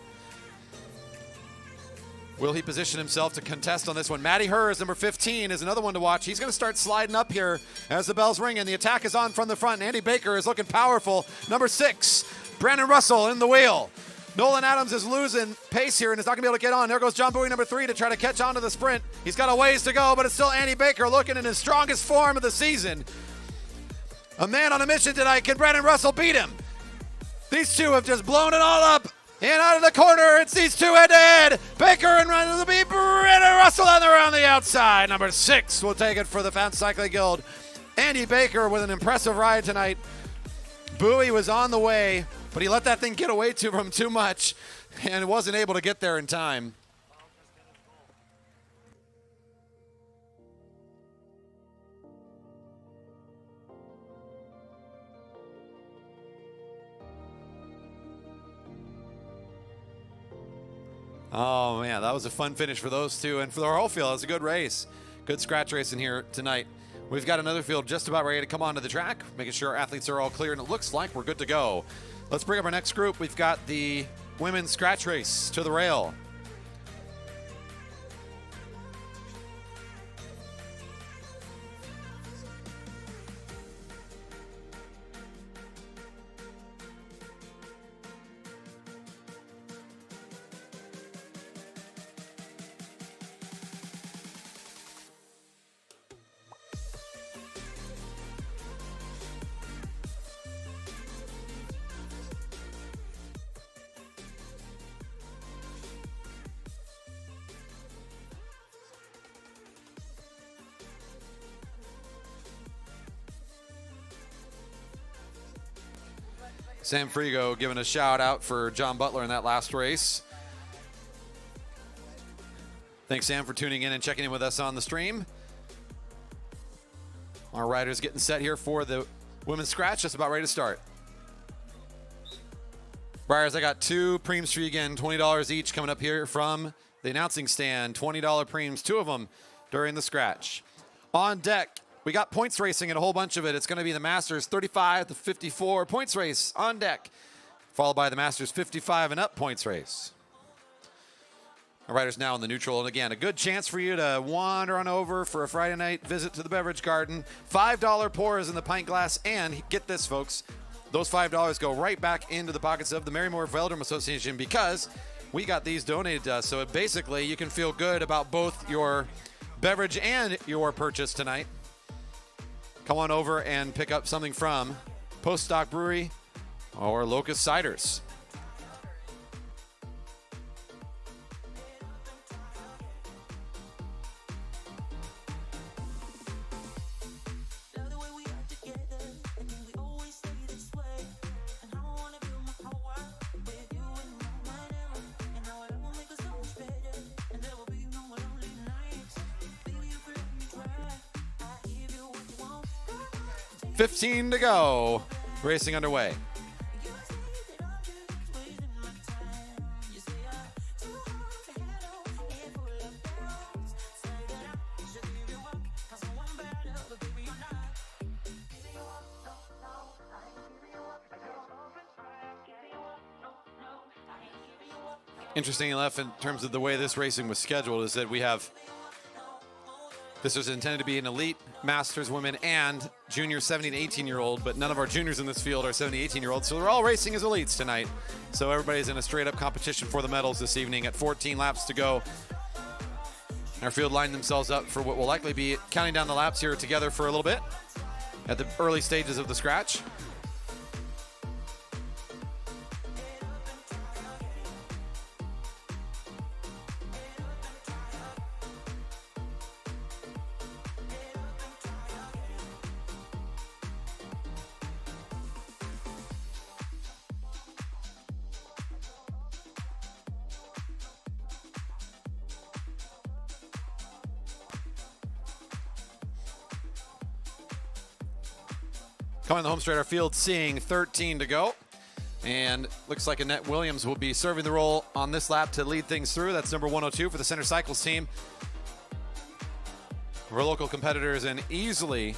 Will he position himself to contest on this one? Matty Hers, number 15, is another one to watch. He's going to start sliding up here as the bell's ringing. The attack is on from the front. Andy Baker is looking powerful. Number 6, Brandon Russell in the wheel. Nolan Adams is losing pace here and is not going to be able to get on. There goes John Bowie, number 3, to try to catch on to the sprint. He's got a ways to go, but it's still Andy Baker looking in his strongest form of the season. A man on a mission tonight. Can Brandon Russell beat him? These two have just blown it all up. And out of the corner, it's these two head-to-head. Baker and Russell beat Brandon Russell, and they're on the outside. Number 6 will take it for the Fast Cycling Guild. Andy Baker with an impressive ride tonight. Bowie was on the way, but he let that thing get away from him too much and wasn't able to get there in time. Oh, man, that was a fun finish for those two. And for the whole field, it was a good race. Good scratch racing here tonight. We've got another field just about ready to come onto the track, making sure our athletes are all clear, and it looks like we're good to go. Let's bring up our next group. We've got the women's scratch race to the rail. Sam Frigo giving a shout out for John Butler in that last race. Thanks, Sam, for tuning in and checking in with us on the stream. Our riders getting set here for the women's scratch, just about ready to start. Briars, I got 2 preems for you again, $20 each coming up here from the announcing stand. $20 preems, 2 of them during the scratch. On deck, we got points racing and a whole bunch of it. It's going to be the Masters 35 to 54 points race on deck, followed by the Masters 55 and up points race. Our riders now in the neutral, and again, a good chance for you to wander on over for a Friday night visit to the beverage garden. $5 pours in the pint glass, and get this, folks, those $5 go right back into the pockets of the Marymoor Velodrome Association because we got these donated to us. So basically, you can feel good about both your beverage and your purchase tonight. Come on over and pick up something from Post Stock Brewery or Locust Ciders. 15 to go. Racing underway. Interesting enough, in terms of the way this racing was scheduled, is that this was intended to be an elite masters women and junior 17 to 18-year-old, but none of our juniors in this field are 17 to 18-year-olds, so they're all racing as elites tonight. So everybody's in a straight-up competition for the medals this evening at 14 laps to go. Our field lined themselves up for what will likely be counting down the laps here together for a little bit at the early stages of the scratch. Coming the home straight, our field seeing 13 to go. And looks like Annette Williams will be serving the role on this lap to lead things through. That's number 102 for the Center Cycles team. We're local competitors and easily,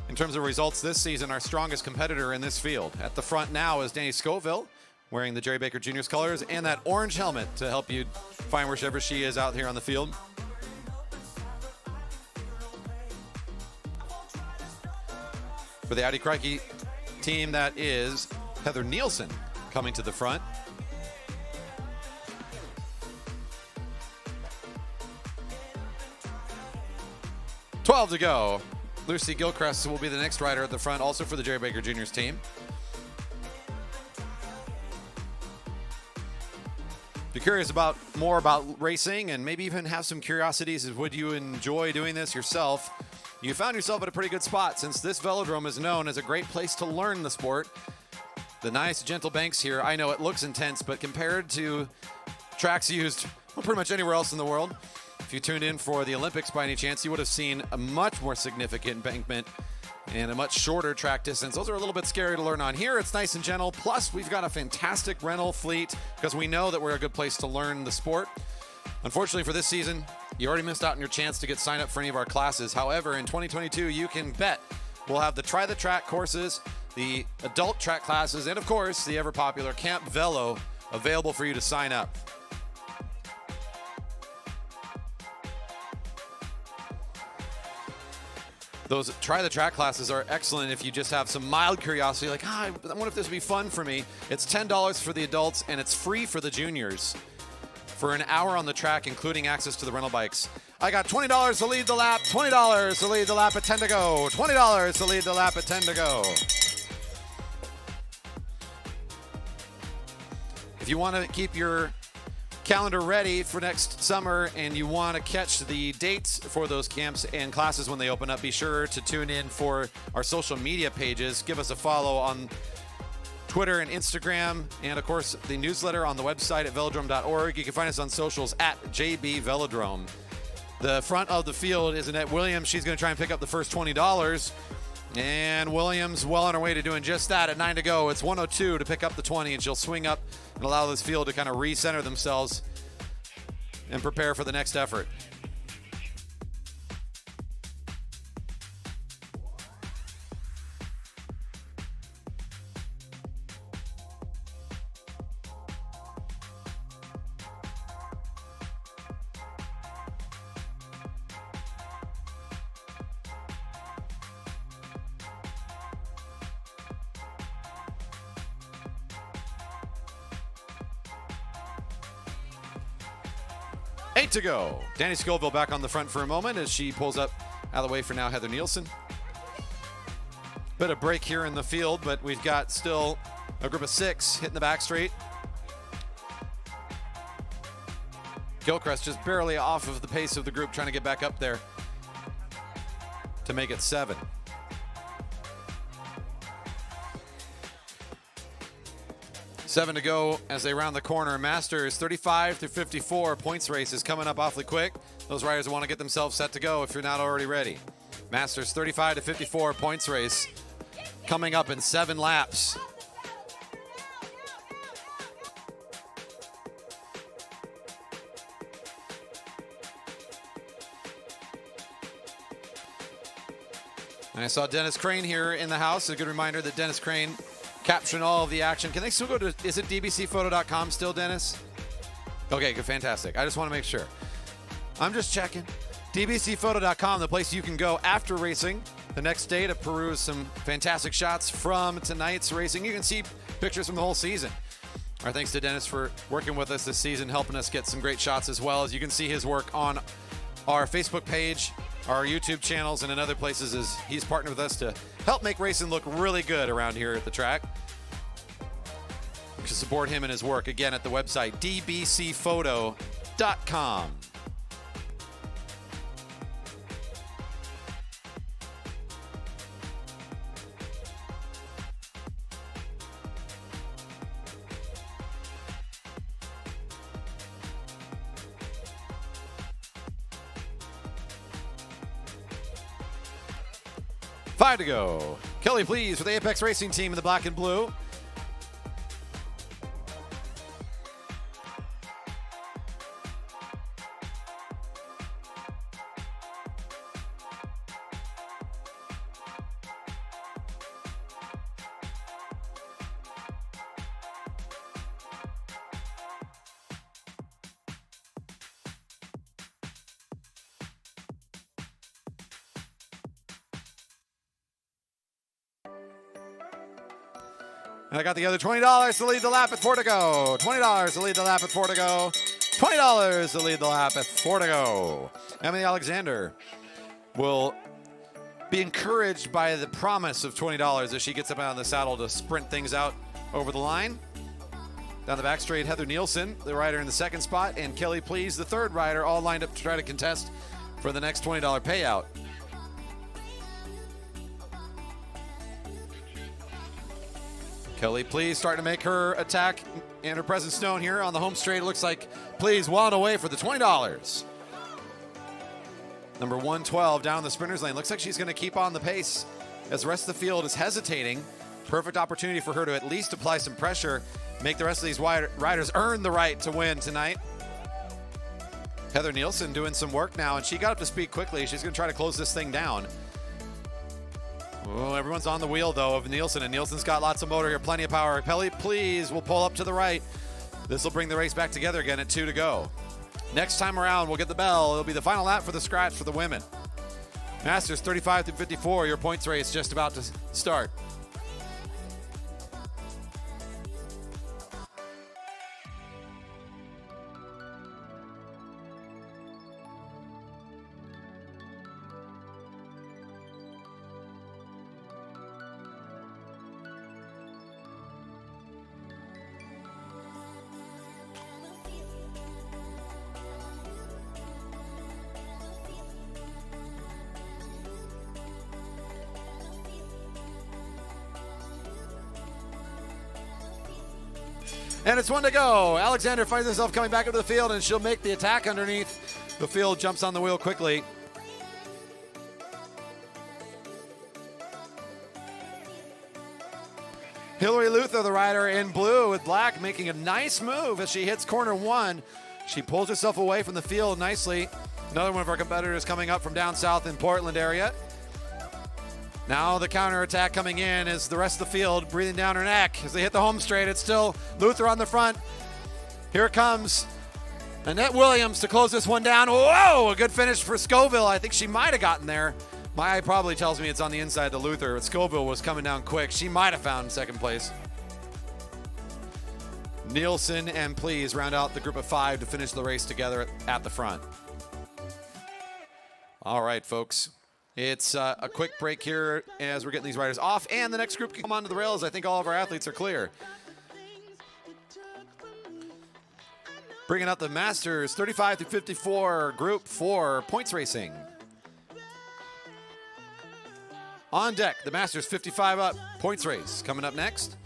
in terms of results this season, our strongest competitor in this field. At the front now is Danny Scoville, wearing the Jerry Baker Juniors colors and that orange helmet to help you find wherever she is out here on the field. For the Audi Crikey team, that is Heather Nielsen coming to the front. "12 to go. Lucy Gilchrist will be the next rider at the front, also for the Jerry Baker Juniors team. If you're curious about more about racing and maybe even have some curiosities as would you enjoy doing this yourself, you found yourself at a pretty good spot, since this velodrome is known as a great place to learn the sport. The nice, gentle banks here, I know it looks intense, but compared to tracks used pretty much anywhere else in the world, if you tuned in for the Olympics by any chance, you would have seen a much more significant embankment and a much shorter track distance. Those are a little bit scary to learn on. Here, it's nice and gentle. Plus, we've got a fantastic rental fleet because we know that we're a good place to learn the sport. Unfortunately for this season, you already missed out on your chance to get signed up for any of our classes. However, in 2022, you can bet we'll have the Try the Track courses, the adult track classes, and of course, the ever popular Camp Velo available for you to sign up. Those Try the Track classes are excellent if you just have some mild curiosity, like, I wonder if this would be fun for me. It's $10 for the adults, and it's free for the juniors for an hour on the track, including access to the rental bikes. I got $20 to lead the lap, $20 to lead the lap at 10 to go, $20 to lead the lap at 10 to go. If you want to keep your calendar ready for next summer and you want to catch the dates for those camps and classes when they open up, be sure to tune in for our social media pages. Give us a follow on Twitter and Instagram, and of course the newsletter on the website at velodrome.org. You can find us on socials at JB Velodrome. The front of the field is Annette Williams. She's going to try and pick up the first $20. And Williams well on her way to doing just that at 9 to go. It's 102 to pick up the 20, and she'll swing up and allow this field to kind of recenter themselves and prepare for the next effort. Eight to go. Danny Scoville back on the front for a moment as she pulls up out of the way for now Heather Nielsen. Bit of break here in the field, but we've got still a group of 6 hitting the back straight. Gilchrist just barely off of the pace of the group, trying to get back up there to make it 7. Seven to go as they round the corner. Masters 35 through 54 points race is coming up awfully quick. Those riders want to get themselves set to go if you're not already ready. Masters 35 to 54 points race coming up in 7 laps. And I saw Dennis Crane here in the house. A good reminder that Dennis Crane capturing all of the action. Can they still go to, is it dbcphoto.com still, Dennis? Okay, good, fantastic. I just want to make sure. I'm just checking. dbcphoto.com, the place you can go after racing the next day to peruse some fantastic shots from tonight's racing. You can see pictures from the whole season. Our thanks to Dennis for working with us this season, helping us get some great shots, as well as you can see his work on our Facebook page, our YouTube channels, and in other places as he's partnered with us to help make racing look really good around here at the track. You can support him and his work again at the website dbcphoto.com. Five to go. Kelly, please, for the Apex Racing team in the black and blue. And I got the other $20 to lead the lap at 4 to go. $20 to lead the lap at 4 to go. $20 to lead the lap at 4 to go. Emily Alexander will be encouraged by the promise of $20 as she gets up out of the saddle to sprint things out over the line. Down the back straight, Heather Nielsen, the rider in the second spot, and Kelly Please, the third rider, all lined up to try to contest for the next $20 payout. Kelly Please starting to make her attack and her presence known here on the home straight. It looks like Please well away for the $20. Number 112 down the sprinter's lane. Looks like she's going to keep on the pace as the rest of the field is hesitating. Perfect opportunity for her to at least apply some pressure, make the rest of these riders earn the right to win tonight. Heather Nielsen doing some work now, and she got up to speed quickly. She's going to try to close this thing down. Oh, everyone's on the wheel, though, of Nielsen, and Nielsen's got lots of motor here, plenty of power. Kelly Please will pull up to the right. This will bring the race back together again at 2 to go. Next time around, we'll get the bell. It'll be the final lap for the scratch for the women. Masters 35 through 54, your points race just about to start. And it's 1 to go. Alexander finds herself coming back into the field, and she'll make the attack underneath. The field jumps on the wheel quickly. Hillary Luther, the rider in blue with black, making a nice move as she hits corner 1. She pulls herself away from the field nicely. Another one of our competitors coming up from down south in Portland area. Now the counterattack coming in as the rest of the field breathing down her neck as they hit the home straight. It's still Luther on the front. Here it comes. Annette Williams to close this one down. Whoa, a good finish for Scoville. I think she might have gotten there. My eye probably tells me it's on the inside to Luther, but Scoville was coming down quick. She might have found second place. Nielsen and Please round out the group of 5 to finish the race together at the front. All right, folks. It's a quick break here as we're getting these riders off, and the next group can come onto the rails. I think all of our athletes are clear. Bringing out the Masters 35 to 54 Group 4 points racing. On deck, the Masters 55 up points race. Coming up next,